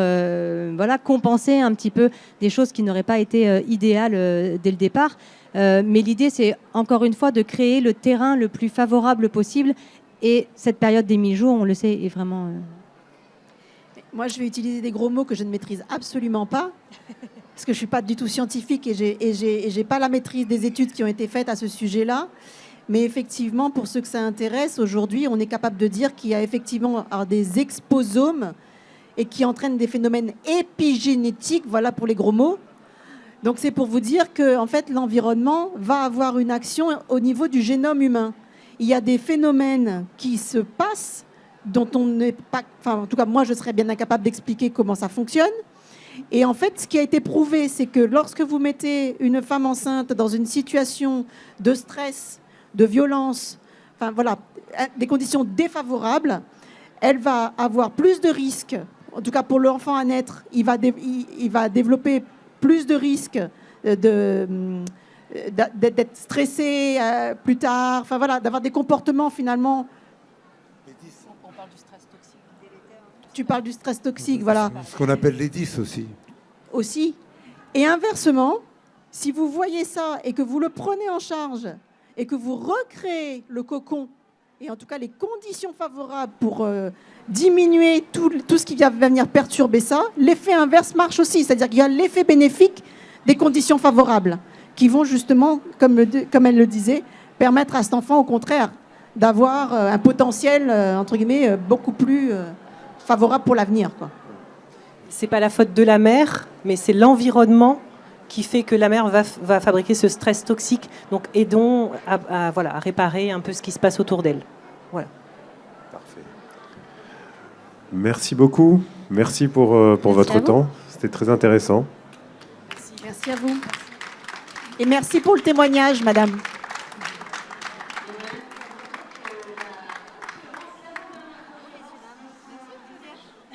compenser un petit peu des choses qui n'auraient pas été idéales dès le départ. Mais l'idée, c'est encore une fois de créer le terrain le plus favorable possible. Et cette période des 1000 jours, on le sait, est vraiment... Moi, je vais utiliser des gros mots que je ne maîtrise absolument pas, parce que je ne suis pas du tout scientifique et je n'ai pas la maîtrise des études qui ont été faites à ce sujet-là. Mais effectivement, pour ceux que ça intéresse, aujourd'hui, on est capable de dire qu'il y a effectivement des exposomes et qui entraînent des phénomènes épigénétiques, voilà pour les gros mots. Donc c'est pour vous dire que en fait, l'environnement va avoir une action au niveau du génome humain. Il y a des phénomènes qui se passent dont on n'est pas... Enfin, en tout cas, moi, je serais bien incapable d'expliquer comment ça fonctionne. Et en fait, ce qui a été prouvé, c'est que lorsque vous mettez une femme enceinte dans une situation de stress, de violence, enfin voilà, des conditions défavorables, elle va avoir plus de risques, en tout cas pour l'enfant à naître, il va développer plus de risques d'être stressé plus tard, enfin voilà, d'avoir des comportements finalement. On parle du stress toxique délétère. Tu parles du stress toxique, voilà. Ce qu'on appelle les 10 aussi. Aussi. Et inversement, si vous voyez ça et que vous le prenez en charge et que vous recréez le cocon, et en tout cas les conditions favorables pour diminuer tout ce qui va venir perturber ça, l'effet inverse marche aussi. C'est-à-dire qu'il y a l'effet bénéfique des conditions favorables qui vont justement, comme elle le disait, permettre à cet enfant, au contraire, d'avoir un potentiel, entre guillemets, beaucoup plus favorable pour l'avenir, quoi. C'est pas la faute de la mère, mais c'est l'environnement qui fait que la mère va fabriquer ce stress toxique. Donc aidons à réparer un peu ce qui se passe autour d'elle. Voilà. Parfait. Merci beaucoup. Merci pour votre temps. C'était très intéressant. Merci à vous. Et merci pour le témoignage, madame.